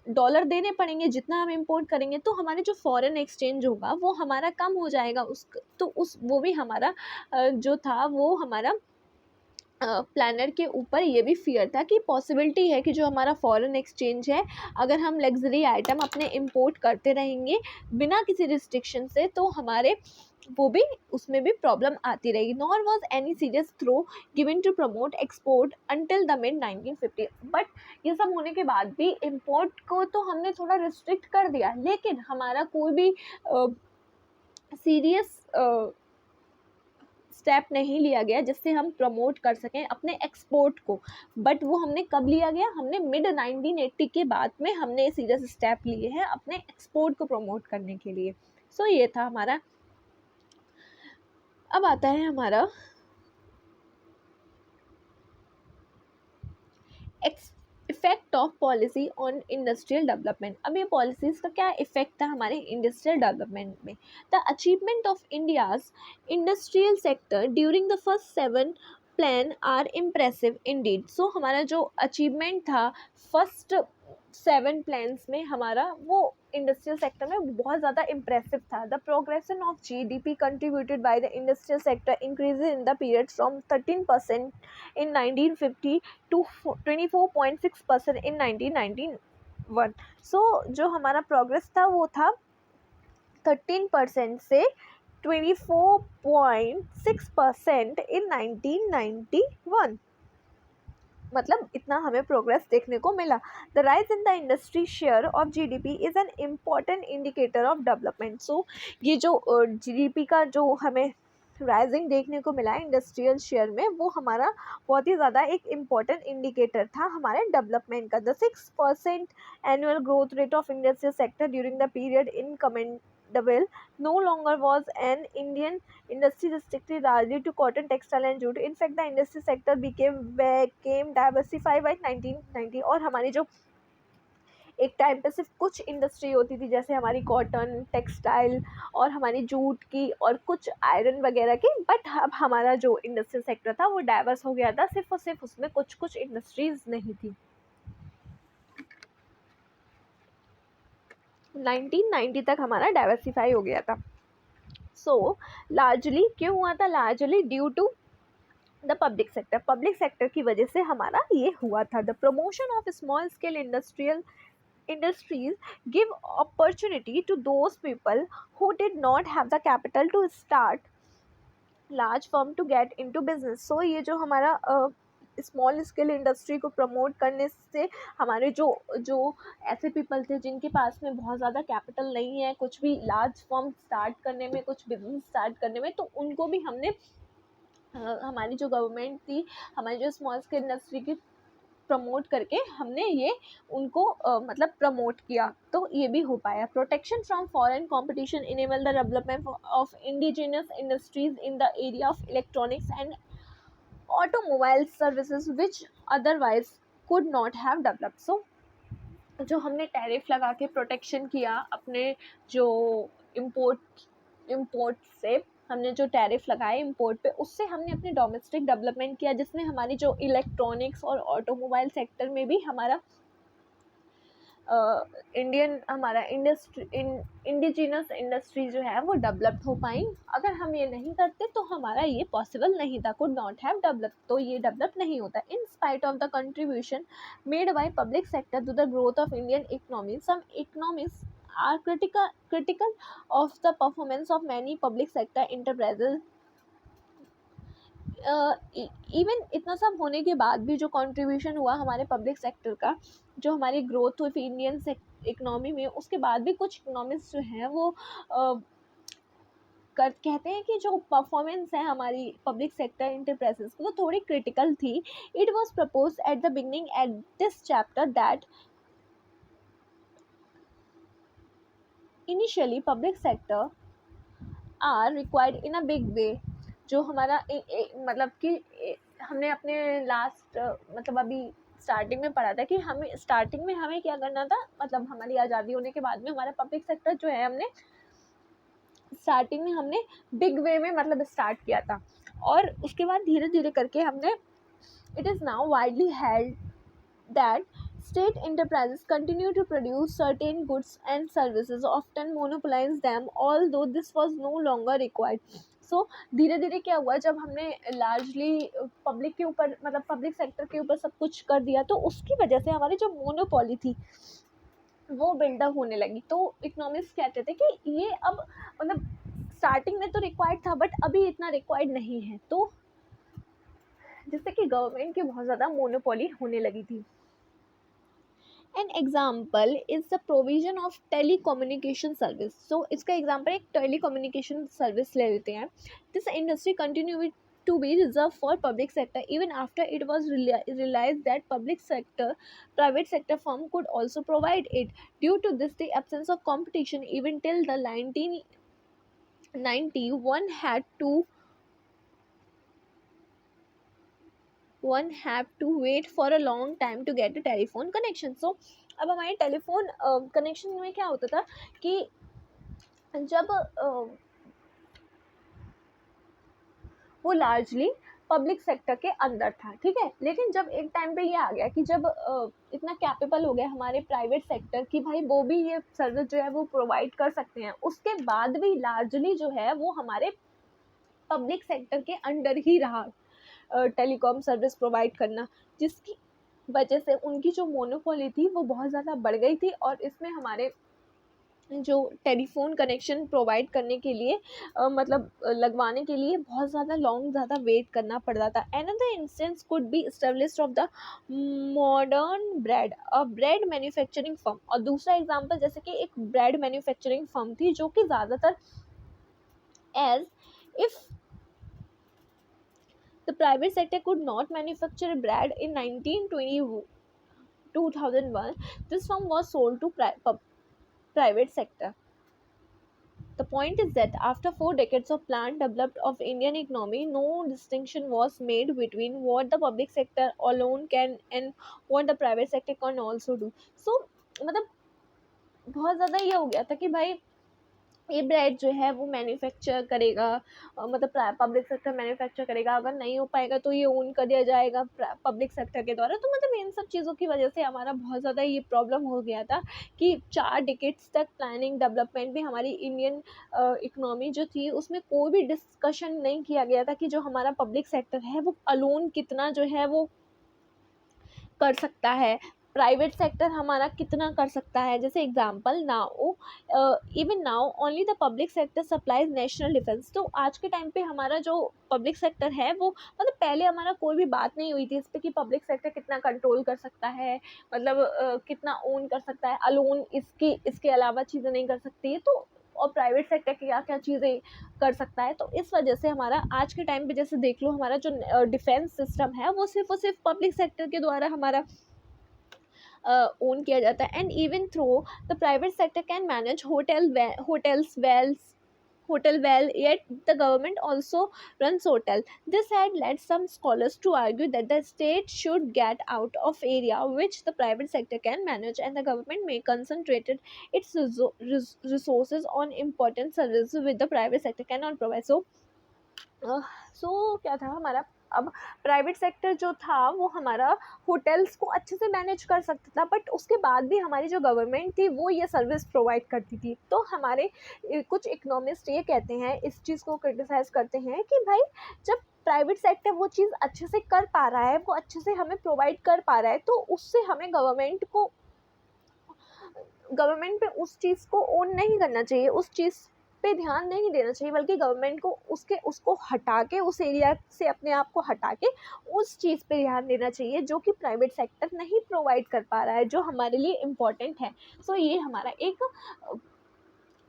डॉलर देने पड़ेंगे, जितना हम इम्पोर्ट करेंगे, तो हमारे जो फॉरेन एक्सचेंज होगा वो हमारा कम हो जाएगा। वो भी हमारा जो था वो हमारा प्लानर के ऊपर ये भी फियर था कि पॉसिबिलिटी है कि जो हमारा फॉरेन एक्सचेंज है, अगर हम लग्जरी आइटम अपने इंपोर्ट करते रहेंगे बिना किसी रिस्ट्रिक्शन से, तो हमारे वो भी, उसमें भी प्रॉब्लम आती रहेगी। Nor was any serious thought given to promote export until the mid 1950। But ये सब होने के बाद भी इम्पोर्ट को तो हमने थोड़ा रिस्ट्रिक्ट कर दिया, लेकिन हमारा कोई भी सीरियस स्टेप नहीं लिया गया जिससे हम प्रमोट कर सकें अपने एक्सपोर्ट को। बट वो हमने कब लिया गया, हमने मिड 1980 के बाद में हमने सीरियस स्टेप लिए हैं अपने एक्सपोर्ट को प्रमोट करने के लिए। सो ये था हमारा। अब आता है हमारा effect of policy on industrial development. अब ये पॉलिसीज़ का क्या इफेक्ट था हमारे इंडस्ट्रियल डेवलपमेंट में। The achievement of India's industrial sector during the first 7 plan are impressive indeed. So हमारा जो अचीवमेंट था फर्स्ट 7 प्लान्स में हमारा, वो इंडस्ट्रियल सेक्टर में बहुत ज़्यादा इम्प्रेसिव था। The progression of GDP contributed by the industrial sector increase in the period from 13% in 1950 to 24.6% in 1991। सो जो हमारा प्रोग्रेस था वो था 13% से 24.6% इन 1991, मतलब इतना हमें प्रोग्रेस देखने को मिला। The rise in the industry share of GDP is an important indicator of development. So ये जो GDP का जो हमें राइजिंग देखने को मिला है इंडस्ट्रियल शेयर में, वो हमारा बहुत ही ज़्यादा एक इम्पॉर्टेंट इंडिकेटर था हमारे डेवलपमेंट का। The 6% annual growth rate of industrial sector during the period in commendable no longer was an Indian industry restricted largely to cotton, textile and jute. In fact, the industry sector became diversified by 1990। और हमारी जो एक टाइम पे सिर्फ कुछ इंडस्ट्री होती थी, जैसे हमारी कॉटन, टेक्सटाइल और हमारी जूट की और कुछ आयरन वगैरह की, बट अब हमारा जो इंडस्ट्रियल सेक्टर था वो डाइवर्स हो गया था, सिर्फ और सिर्फ उसमें कुछ कुछ इंडस्ट्रीज नहीं थी। 1990 तक हमारा डाइवर्सिफाई हो गया था। सो लार्जली क्यों हुआ था, largely due to the public sector की वजह से हमारा ये हुआ था। The promotion of small scale industries give opportunity to those people who did not have the capital to start large firm to get into business। so ये जो हमारा स्मॉल स्केल इंडस्ट्री को प्रमोट करने से हमारे जो जो ऐसे पीपल थे जिनके पास में बहुत ज़्यादा कैपिटल नहीं है कुछ भी लार्ज फर्म स्टार्ट करने में, कुछ बिजनेस स्टार्ट करने में, तो उनको भी हमने हमारी जो गवर्नमेंट थी, हमारी जो स्मॉल स्केल इंडस्ट्री की प्रमोट करके हमने ये उनको मतलब प्रमोट किया, तो ये भी हो पाया। Protection from foreign competition enable the development of indigenous industries in the area of electronics and automobile services which otherwise could not have developed. So जो हमने टैरिफ लगा के प्रोटेक्शन किया अपने जो इम्पोर्ट से, हमने जो टैरिफ लगाए इंपोर्ट पे, उससे हमने अपने डोमेस्टिक डेवलपमेंट किया, जिसमें हमारी जो इलेक्ट्रॉनिक्स और ऑटोमोबाइल सेक्टर में भी हमारा इंडियन हमारा इंडिजिनस इंडस्ट्री जो है वो डेवलप हो पाई। अगर हम ये नहीं करते तो हमारा ये पॉसिबल नहीं था, कुड नॉट हैव डेवलप, तो ये डेवलप नहीं होता। In spite of the contribution made by public sector to the growth of Indian economy, some economics are critical of the performance of many public sector enterprises। Even इतना सब होने के बाद भी जो कंट्रीब्यूशन हुआ हमारे पब्लिक सेक्टर का, जो हमारी ग्रोथ हुई इंडियन इकोनॉमी में, उसके बाद भी कुछ इकोनॉमिक्स जो हैं वो कहते हैं कि जो परफॉर्मेंस है हमारी पब्लिक सेक्टर इंटरप्राइजेस की वो थोड़ी क्रिटिकल थी। It was propose at the beginning at this chapter that initially public sector are required in a big way. जो हमारा मतलब कि हमने अपने लास्ट मतलब अभी स्टार्टिंग में पढ़ा था कि हमें स्टार्टिंग में हमें क्या करना था, मतलब हमारी आज़ादी होने के बाद में हमारा पब्लिक सेक्टर जो है हमने स्टार्टिंग में हमने बिग वे में मतलब स्टार्ट किया था, और उसके बाद धीरे धीरे करके हमने it is now widely held that state enterprises continue to produce certain goods and services, often monopolize them, although this was no longer required। so धीरे धीरे क्या हुआ, जब हमने लार्जली पब्लिक के ऊपर मतलब पब्लिक सेक्टर के ऊपर सब कुछ कर दिया, तो उसकी वजह से हमारी जो मोनोपोली थी वो बिल्डअप होने लगी। तो इकोनॉमिक्स कहते थे कि ये अब मतलब स्टार्टिंग में तो रिक्वायर्ड था बट अभी इतना रिक्वायर्ड नहीं है, तो जिससे कि गवर्नमेंट की बहुत ज़्यादा मोनोपोली होने लगी थी। An example is the provision of telecommunication service। so इसका example एक telecommunication service ले लेते हैं। This industry continued to be reserved for public sector even after it was realized that private sector firm could also provide it। Due to this, the absence of competition even till the 1990, one have to wait for a long time to get a telephone connection। so अब हमारे टेलीफोन कनेक्शन में क्या होता था कि जब वो लार्जली पब्लिक सेक्टर के अंदर था, ठीक है, लेकिन जब एक टाइम पे ये आ गया कि जब इतना कैपेबल हो गया हमारे प्राइवेट सेक्टर कि भाई वो भी ये सर्विस जो है वो प्रोवाइड कर सकते हैं, उसके बाद भी लार्जली जो है वो हमारे पब्लिक सेक्टर के अंडर ही रहा टेलीकॉम सर्विस प्रोवाइड करना, जिसकी वजह से उनकी जो मोनोपोली थी वो बहुत ज़्यादा बढ़ गई थी, और इसमें हमारे जो टेलीफोन कनेक्शन प्रोवाइड करने के लिए मतलब लगवाने के लिए बहुत ज़्यादा वेट करना पड़ता था। Another instance could be established of the modern bread, a bread manufacturing firm. और दूसरा एग्जांपल जैसे कि एक ब्रेड मैन्युफैक्चरिंग फर्म थी जो कि ज़्यादातर as if the private sector could not manufacture bread in 2001, this firm was sold to private sector। The point is that after 4 decades of planned development of Indian economy, no distinction was made between what the public sector alone can and what the private sector can also do। so मतलब बहुत ज़्यादा ये हो गया था कि भाई ये ब्रेड जो है वो मैन्युफैक्चर करेगा, मतलब पब्लिक सेक्टर मैन्युफैक्चर करेगा, अगर नहीं हो पाएगा तो ये ओन कर दिया जाएगा पब्लिक सेक्टर के द्वारा। तो मतलब इन सब चीज़ों की वजह से हमारा बहुत ज़्यादा ये प्रॉब्लम हो गया था कि 4 डिकेड्स तक प्लानिंग डेवलपमेंट भी हमारी इंडियन इकोनॉमी जो थी उसमें कोई भी डिस्कशन नहीं किया गया था कि जो हमारा पब्लिक सेक्टर है वो अलोन कितना जो है वो कर सकता है, प्राइवेट सेक्टर हमारा कितना कर सकता है। जैसे example now even now only the public sector supplies national defence. तो आज के टाइम पे हमारा जो पब्लिक सेक्टर है वो मतलब पहले हमारा कोई भी बात नहीं हुई थी इस पर कि पब्लिक सेक्टर कितना कंट्रोल कर सकता है, मतलब कितना ओन कर सकता है, अलोन इसके अलावा चीज़ें नहीं कर सकती है, तो और प्राइवेट सेक्टर क्या क्या चीज़ें कर सकता है। तो इस वजह से हमारा आज के टाइम पे जैसे देख लो हमारा जो डिफेंस सिस्टम है वो सिर्फ और सिर्फ पब्लिक सेक्टर के द्वारा हमारा ओन किया जाता है। And even though the private sector can manage hotel well, yet the government also runs hotel। This had led some scholars to argue that the state should get out of area which the private sector can manage and the government may concentrate its resources on important services which the private sector cannot provide। so क्या था हमारा अब प्राइवेट सेक्टर जो था वो हमारा होटल्स को अच्छे से मैनेज कर सकता था, बट उसके बाद भी हमारी जो गवर्नमेंट थी वो ये सर्विस प्रोवाइड करती थी। तो हमारे कुछ इकोनॉमिस्ट ये कहते हैं, इस चीज़ को क्रिटिसाइज़ करते हैं कि भाई जब प्राइवेट सेक्टर वो चीज़ अच्छे से कर पा रहा है, वो अच्छे से हमें प्रोवाइड कर पा रहा है, तो उससे हमें गवर्नमेंट पे उस चीज़ को ओन नहीं करना चाहिए, उस चीज़ पे ध्यान नहीं देना चाहिए, बल्कि गवर्नमेंट को उसको हटा के, उस एरिया से अपने आप को हटा के उस चीज़ पे ध्यान देना चाहिए जो कि प्राइवेट सेक्टर नहीं प्रोवाइड कर पा रहा है, जो हमारे लिए इम्पोर्टेंट है। सो ये हमारा एक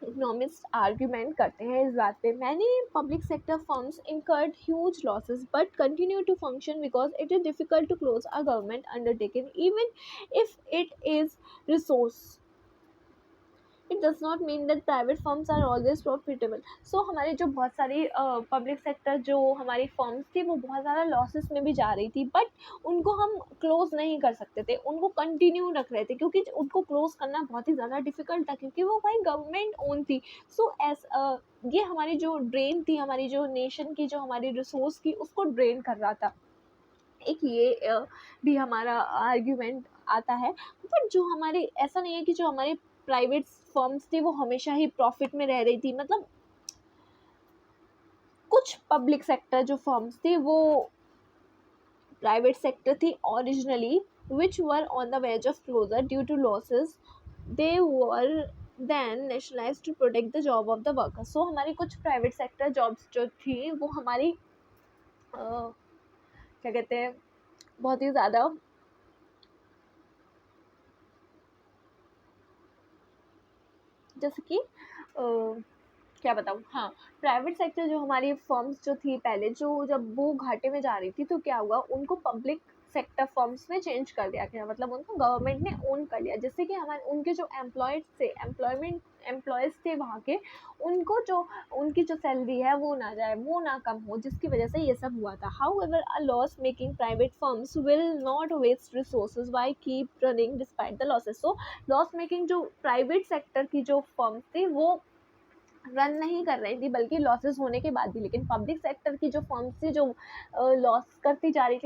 इकोनॉमिस्ट आर्ग्यूमेंट करते हैं इस बात पे। Many public sector firms incurred huge losses but continue to function because it is difficult to close a government undertaking even if it is resource। It does not mean that private firms are always profitable. So हमारे जो बहुत सारी पब्लिक सेक्टर जो हमारी फर्म्स थी वो बहुत ज़्यादा लॉसेस में भी जा रही थी, बट उनको हम क्लोज़ नहीं कर सकते थे, उनको कंटिन्यू रख रहे थे, क्योंकि उनको क्लोज़ करना बहुत ही ज़्यादा डिफ़िकल्ट था, क्योंकि वो भाई गवर्नमेंट ओन थी। सो ये हमारी जो ड्रेन थी, हमारी जो नेशन की जो हमारी रिसोर्स की उसको ड्रेन कर रहा था। एक ये भी हमारा आर्ग्यूमेंट आता है। बट जो हमारे, ऐसा नहीं है कि जो हमारे प्राइवेट फर्म्स थी वो हमेशा ही प्रॉफिट में रह रही थी, मतलब कुछ पब्लिक सेक्टर जो फर्म्स थी वो प्राइवेट सेक्टर थी originally, which were on the verge of closure due to losses, they were then nationalized to protect the job of the workers। so हमारी कुछ प्राइवेट सेक्टर जॉब्स जो थी वो हमारी क्या कहते हैं, बहुत ही ज़्यादा जैसे कि क्या बताऊँ, हाँ, प्राइवेट सेक्टर जो हमारी फर्म्स जो थी पहले, जो जब वो घाटे में जा रही थी तो क्या हुआ, उनको पब्लिक सेक्टर फर्म्स में चेंज कर दिया गया, मतलब उनको गवर्नमेंट ने ओन कर लिया, जिससे कि हमारे उनके जो एम्प्लॉयज़ थे वहाँ के, उनको जो उनकी जो सैलरी है वो ना जाए, वो ना कम हो, जिसकी वजह से ये सब हुआ था। However a loss making private firms will not waste resources by keep running despite the losses. So loss making जो प्राइवेट सेक्टर की जो फर्म्स थी वो रन नहीं कर रही थी, बल्कि लॉसेस होने के बाद भी, लेकिन पब्लिक सेक्टर की जो फर्म्स थी जो लॉस करती जा रही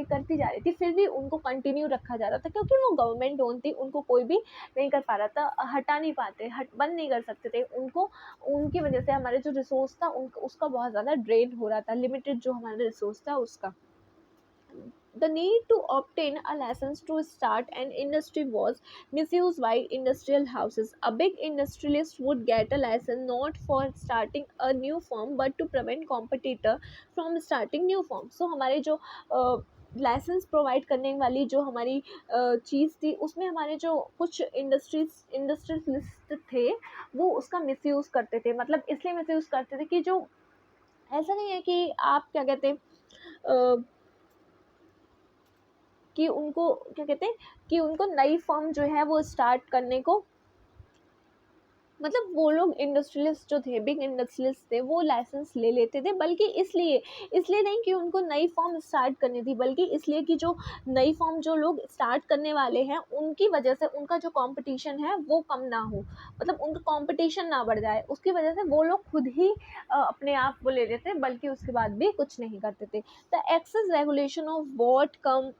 थी, फिर भी उनको कंटिन्यू रखा जा रहा था, क्योंकि वो गवर्नमेंट ओन थी, उनको कोई भी नहीं कर पा रहा था, हटा नहीं पाते, बंद नहीं कर सकते थे उनको। उनकी वजह से हमारे जो रिसोर्स था उसका बहुत ज़्यादा ड्रेन हो रहा था, लिमिटेड जो हमारा रिसोर्स था उसका। The need to obtain a license to start an industry was misused by industrial houses. A big industrialist would get a license not for starting a new firm but to prevent competitor from starting new firms। So हमारे जो लाइसेंस प्रोवाइड करने वाली जो हमारी चीज़ थी, उसमें हमारे जो कुछ इंडस्ट्रियलिस्ट थे वो उसका मिसयूज़ करते थे, मतलब इसलिए मिसयूज़ करते थे कि जो, ऐसा नहीं है कि आप क्या कहते हैं कि उनको क्या कहते हैं कि उनको नई फर्म जो है वो स्टार्ट करने को, मतलब वो लोग इंडस्ट्रियलिस्ट जो थे, बिग इंडस्ट्रियलिस्ट थे, वो लाइसेंस ले लेते थे, बल्कि इसलिए नहीं कि उनको नई फॉर्म स्टार्ट करनी थी, बल्कि इसलिए कि जो नई फॉर्म जो लोग स्टार्ट करने वाले हैं उनकी वजह से उनका जो कंपटीशन है वो कम ना हो, मतलब उनका कंपटीशन ना बढ़ जाए, उसकी वजह से वो लोग खुद ही अपने आप वो ले लेते, बल्कि उसके बाद भी कुछ नहीं करते थे। The excess regulation of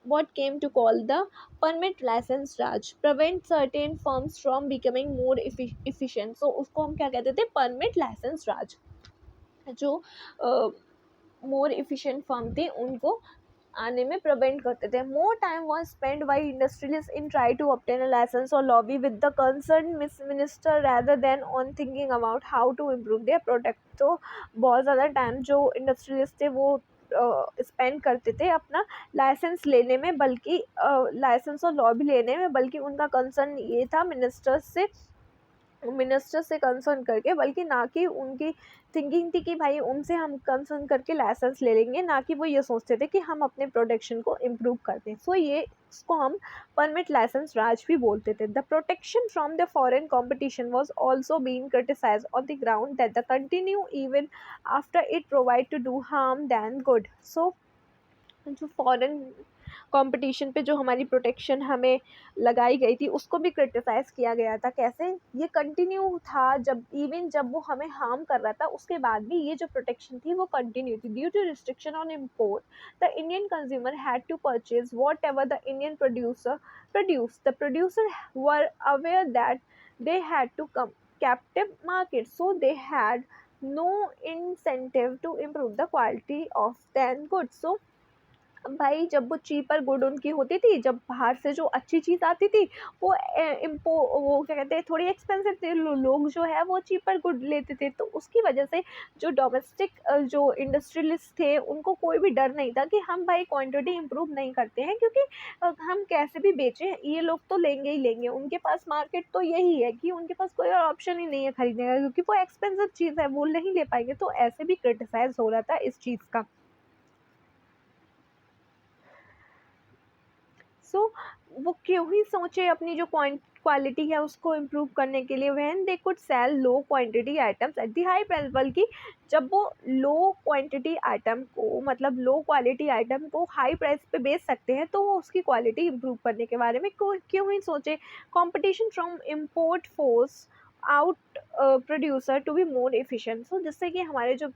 what came to call the permit license raj prevent certain firms from becoming more efficient। so उसको हम क्या कहते थे, परमिट लाइसेंस राज। जो मोर इफिशिएंट फर्म थी उनको आने में प्रिवेंट करते थे। More time was spend by industrialist in try to obtain a licence or lobby with the concern minister rather than on thinking about how to improve their product. तो बहुत ज़्यादा टाइम जो इंडस्ट्रियलिस्ट थे वो स्पेंड करते थे अपना लाइसेंस लेने में, बल्कि लाइसेंस और लॉबी लेने में, बल्कि उनका कंसर्न ये था मिनिस्टर से कंसर्न करके, बल्कि ना कि उनकी थिंकिंग थी कि भाई उनसे हम कंसर्न करके लाइसेंस ले लेंगे, ना कि वो ये सोचते थे कि हम अपने प्रोडक्शन को इम्प्रूव करते हैं। सो ये इसको हम परमिट लाइसेंस राज भी बोलते थे। The protection from the foreign competition was also being criticised on the ground that the continue even after it provide to do harm than good. So जो फॉरेन कंपटीशन पे जो हमारी प्रोटेक्शन हमें लगाई गई थी उसको भी क्रिटिसाइज़ किया गया था। कैसे? ये कंटिन्यू था, जब वो हमें हार्म कर रहा था उसके बाद भी ये जो प्रोटेक्शन थी वो कंटिन्यू थी। Due to restriction on import the Indian consumer had to purchase whatever the Indian producer produced. The producers were aware that they had to come captive market, so they had no incentive to improve the quality of their goods. So भाई जब वो चीपर गुड उनकी होती थी, जब बाहर से जो अच्छी चीज़ आती थी वो वो क्या कहते हैं थोड़ी एक्सपेंसिव थी, लोग जो है वो चीपर गुड लेते थे, तो उसकी वजह से जो डोमेस्टिक जो इंडस्ट्रियलिस्ट थे उनको कोई भी डर नहीं था कि हम भाई क्वांटिटी इम्प्रूव नहीं करते हैं, क्योंकि हम कैसे भी बेचें ये लोग तो लेंगे ही लेंगे, उनके पास मार्केट तो यही है कि उनके पास कोई और ऑप्शन ही नहीं है खरीदने का, क्योंकि वो एक्सपेंसिव चीज़ है, वो नहीं ले पाएंगे। तो ऐसे भी क्रिटिसाइज हो रहा था इस चीज़ का। सो वो क्यों ही सोचे अपनी जो क्वालिटी है उसको इम्प्रूव करने के लिए, when they could sell low quantity items at the high price. बल्कि जब वो लो क्वांटिटी आइटम को, मतलब लो क्वालिटी आइटम को हाई प्राइस पे बेच सकते हैं, तो वो उसकी क्वालिटी इम्प्रूव करने के बारे में क्यों ही सोचे। Competition from import force out producer to be more efficient. So जिससे कि हमारे जो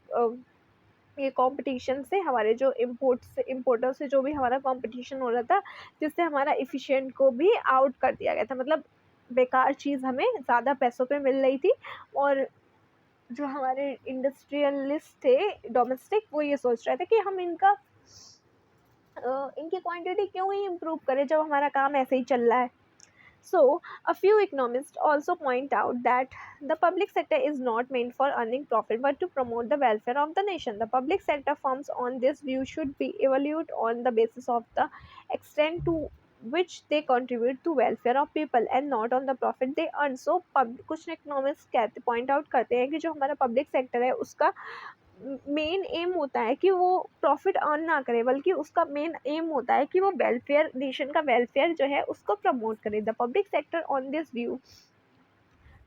ये कंपटीशन से, हमारे जो इम्पोर्टर से जो भी हमारा कंपटीशन हो रहा था, जिससे हमारा एफिशिएंट को भी आउट कर दिया गया था। मतलब बेकार चीज़ हमें ज़्यादा पैसों पे मिल रही थी, और जो हमारे इंडस्ट्रियलिस्ट थे डोमेस्टिक, वो ये सोच रहे थे कि हम इनकी क्वांटिटी क्यों ही इम्प्रूव करें जब हमारा काम ऐसे ही चल रहा है। So, a few economists also point out that the public sector is not meant for earning profit but to promote the welfare of the nation. The public sector firms on this view should be evaluated on the basis of the extent to which they contribute to welfare of people and not on the profit they earn. So, कुछ economists कहते point out करते हैं कि जो हमारा public sector है उसका मेन एम होता है कि वो प्रॉफिट अर्न ना करे, बल्कि उसका मेन एम होता है कि वो वेलफेयर, नेशन का वेलफेयर जो है उसको प्रमोट करे। The public sector on this view,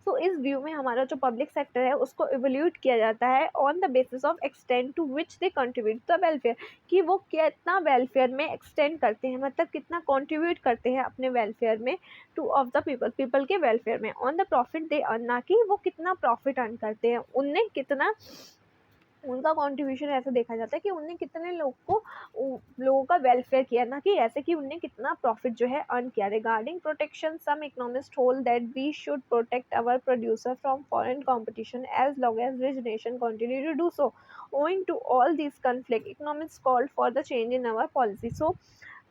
so इस व्यू में हमारा जो पब्लिक सेक्टर है उसको इवोल्यूट किया जाता है on the basis of extent to which they contribute the welfare, कि वो कितना वेलफेयर में एक्सटेंड करते हैं, मतलब कितना कंट्रीब्यूट करते हैं अपने वेलफेयर में, टू ऑफ द पीपल के वेलफेयर में। On the profit they earn, ना कि वो कितना प्रॉफिट अर्न करते हैं, उनने कितना, उनका कंट्रीब्यूशन ऐसा देखा जाता है कि उनने कितने लोगों का वेलफेयर किया, ना कि ऐसे कि उनने कितना प्रॉफिट जो है अर्न किया। Regarding protection, some economist hold that we should protect our producer from foreign competition as long as rich nation continue to do so. Owing to all this conflict, economics called for the change in our policy. So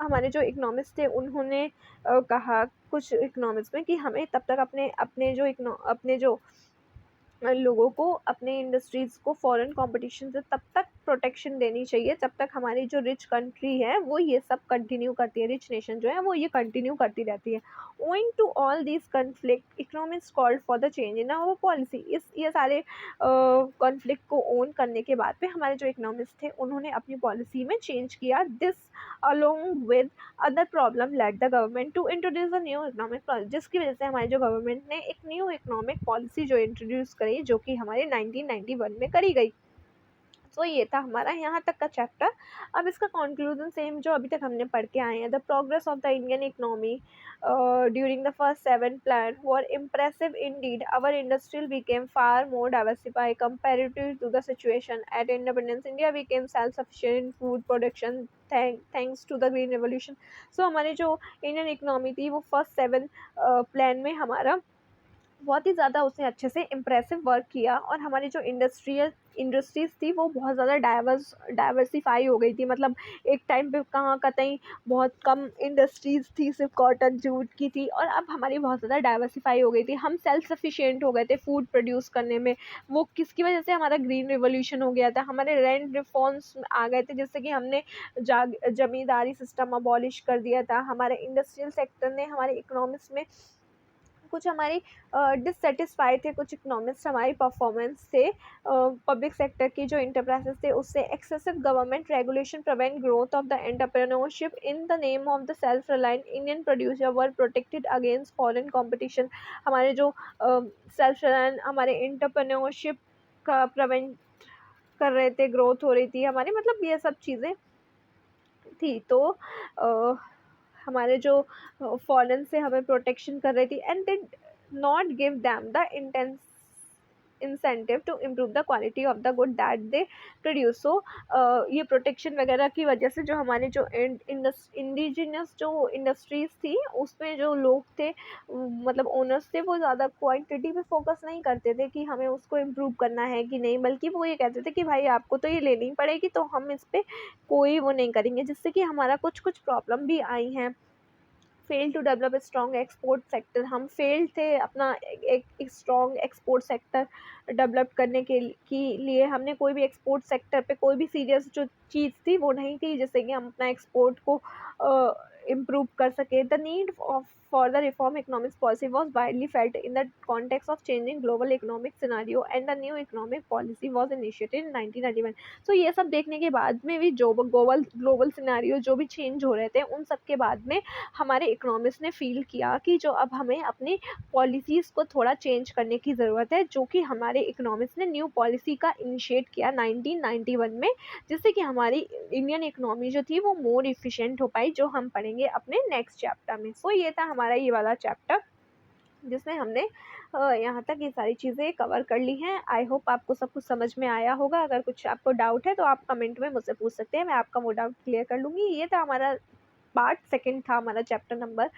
हमारे जो इकोनॉमिस्ट थे उन्होंने कहा कुछ इकोनॉमिक्स में कि हमें तब तक अपने जो लोगों को, अपने इंडस्ट्रीज़ को फॉरेन कंपटीशन से तब तक प्रोटेक्शन देनी चाहिए जब तक हमारी जो रिच कंट्री है वो ये सब कंटिन्यू करती है, रिच नेशन जो है वो ये कंटिन्यू करती रहती है। Owing to all this conflict, economics called for the change in our policy. ये सारे कॉन्फ्लिक्ट को ओन करने के बाद पे हमारे जो इकोनॉमिस्ट थे उन्होंने अपनी पॉलिसी में चेंज किया। This along with other problem let the government to introduce a new economic policy, जिसकी वजह से हमारी जो गवर्नमेंट ने एक न्यू इकोनॉमिक पॉलिसी जो इंट्रोड्यूस करी, जो कि हमारे 1991 में करी गई। सो ये था हमारा यहाँ तक का चैप्टर। अब इसका कंक्लूजन सेम जो अभी तक हमने पढ़ के आए हैं। The progress of the Indian economy during the first 7 plan were impressive indeed. Our industrial became far more diversified comparative to the situation at independence. India became self-sufficient in food production thanks to the green revolution. So हमारी जो इंडियन इकोनॉमी थी वो फर्स्ट 7 प्लान में हमारा बहुत ही ज़्यादा उसने अच्छे से इम्प्रेसिव वर्क किया, और हमारी जो इंडस्ट्रीज़ थी वो बहुत ज़्यादा डाइवर्सिफाई हो गई थी। मतलब एक टाइम पे कहाँ कतई बहुत कम इंडस्ट्रीज़ थी, सिर्फ कॉटन जूट की थी, और अब हमारी बहुत ज़्यादा डाइवर्सिफाई हो गई थी। हम सेल्फ सफिशिएंट हो गए थे फूड प्रोड्यूस करने में। वो किसकी वजह से? हमारा ग्रीन रिवोल्यूशन हो गया था, हमारे लैंड रिफॉर्म्स आ गए थे, जिससे कि हमने जमींदारी सिस्टम अबॉलिश कर दिया था। हमारे इंडस्ट्रियल सेक्टर ने, हमारे इकोनॉमिक्स में कुछ हमारी डिससेटिस्फाई थे कुछ इकोनॉमिस्ट हमारी परफॉर्मेंस से, पब्लिक सेक्टर की जो इंटरप्राइजेस थे उससे। Excessive government regulation prevent growth of the entrepreneurship in the name of the self reliant Indian producer were protected against foreign competition. हमारे जो सेल्फ रिलायंट, हमारे एंटरप्रेन्योरशिप का प्रिवेंट कर रहे थे, ग्रोथ हो रही थी हमारी, मतलब ये सब चीज़ें थी तो हमारे जो फॉरेन से हमें प्रोटेक्शन कर रही थी, and they not give them the intense incentive to improve the quality of the good that they produce. So ये प्रोटेक्शन वगैरह की वजह से जो हमारे जो इंडिजिनस जो इंडस्ट्रीज थी उसमें जो लोग थे, मतलब ओनर्स थे, वो ज़्यादा क्वांटिटी पे फोकस नहीं करते थे कि हमें उसको इम्प्रूव करना है कि नहीं, बल्कि वो ये कहते थे कि भाई आपको तो ये लेनी ही पड़ेगी, तो हम इस पर कोई वो नहीं करेंगे, जिससे कि हमारा कुछ कुछ प्रॉब्लम भी आई हैं। Fail to develop strong export sector, हम फेल थे अपना एक स्ट्रॉन्ग एक्सपोर्ट सेक्टर डेवलप करने के लिए हमने कोई भी एक्सपोर्ट सेक्टर पे कोई भी सीरियस जो चीज़ थी वो नहीं की, जिससे कि हम अपना एक्सपोर्ट को इम्प्रूव कर सके। The need of for the reform economics policy was widely felt in the context of changing global economic scenario and the new economic policy was initiated in 1991। so ये सब देखने के बाद में भी जो ग्लोबल सिनेरियो जो भी चेंज हो रहे थे उन सब के बाद में हमारे इकोनॉमिस्ट ने फील किया कि जो अब हमें अपनी पॉलिसीज़ को थोड़ा चेंज करने की ज़रूरत है, जो कि हमारे इकोनॉमिस्ट ने न्यू पॉलिसी का इनिशिएट किया 1991 में, जिससे कि हमारी इंडियन इकोनॉमी जो थी वो मोर इफिशिएंट हो पाई, जो हम पढ़ेंगे अपने नेक्स्ट चैप्टर में। सो ये था हमारा ये वाला चैप्टर जिसमें हमने यहाँ तक ये सारी चीज़ें कवर कर ली हैं। आई होप आपको सब कुछ समझ में आया होगा। अगर कुछ आपको डाउट है तो आप कमेंट में मुझसे पूछ सकते हैं, मैं आपका वो डाउट क्लियर कर लूँगी। ये था हमारा पार्ट सेकंड था हमारा चैप्टर नंबर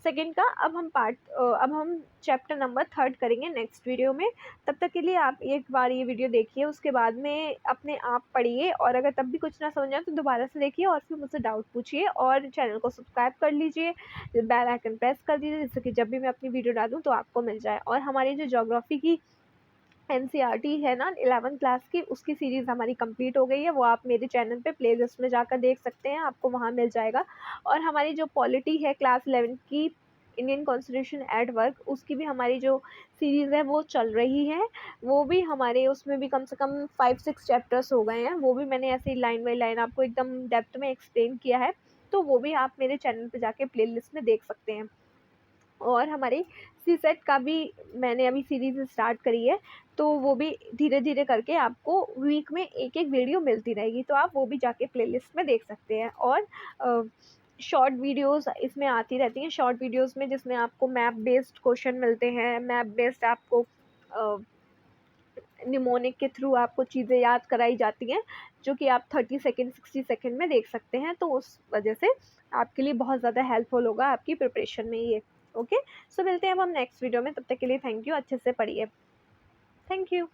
सेकंड का। अब हम चैप्टर नंबर थर्ड करेंगे नेक्स्ट वीडियो में। तब तक के लिए आप एक बार ये वीडियो देखिए, उसके बाद में अपने आप पढ़िए, और अगर तब भी कुछ ना समझ आए तो दोबारा से देखिए और फिर मुझसे डाउट पूछिए, और चैनल को सब्सक्राइब कर लीजिए, बेल आइकन प्रेस कर दीजिए, जिससे कि जब भी मैं अपनी वीडियो डालूँ तो आपको मिल जाए। और हमारी जो ज्योग्राफी की NCERT है ना 11th क्लास की, उसकी सीरीज़ हमारी कंप्लीट हो गई है, वो आप मेरे चैनल पे प्लेलिस्ट में जाकर देख सकते हैं, आपको वहाँ मिल जाएगा। और हमारी जो पॉलिटी है क्लास 11th की, इंडियन कॉन्स्टिट्यूशन एट वर्क, उसकी भी हमारी जो सीरीज़ है वो चल रही है। वो भी हमारे उसमें भी कम से कम 5-6 चैप्टर्स हो गए हैं, वो भी मैंने ऐसे ही लाइन बाई लाइन आपको एकदम डेप्थ में एक्सप्लेन किया है, तो वो भी आप मेरे चैनल पर जाके प्लेलिस्ट में देख सकते हैं। और हमारे CSET का भी मैंने अभी सीरीज़ स्टार्ट करी है, तो वो भी धीरे धीरे करके आपको वीक में एक एक वीडियो मिलती रहेगी, तो आप वो भी जाके प्लेलिस्ट में देख सकते हैं। और शॉर्ट वीडियोस इसमें आती रहती हैं, शॉर्ट वीडियोस में जिसमें आपको मैप बेस्ड क्वेश्चन मिलते हैं, मैप बेस्ड आपको निमोनिक के थ्रू आपको चीज़ें याद कराई जाती हैं, जो कि आप 30 सेकेंड 60 सेकेंड में देख सकते हैं, तो उस वजह से आपके लिए बहुत ज़्यादा हेल्पफुल होगा आपकी प्रिपरेशन में ये। ओके, सो मिलते हैं अब हम नेक्स्ट वीडियो में, तब तक के लिए थैंक यू, अच्छे से पढ़िए। Thank you.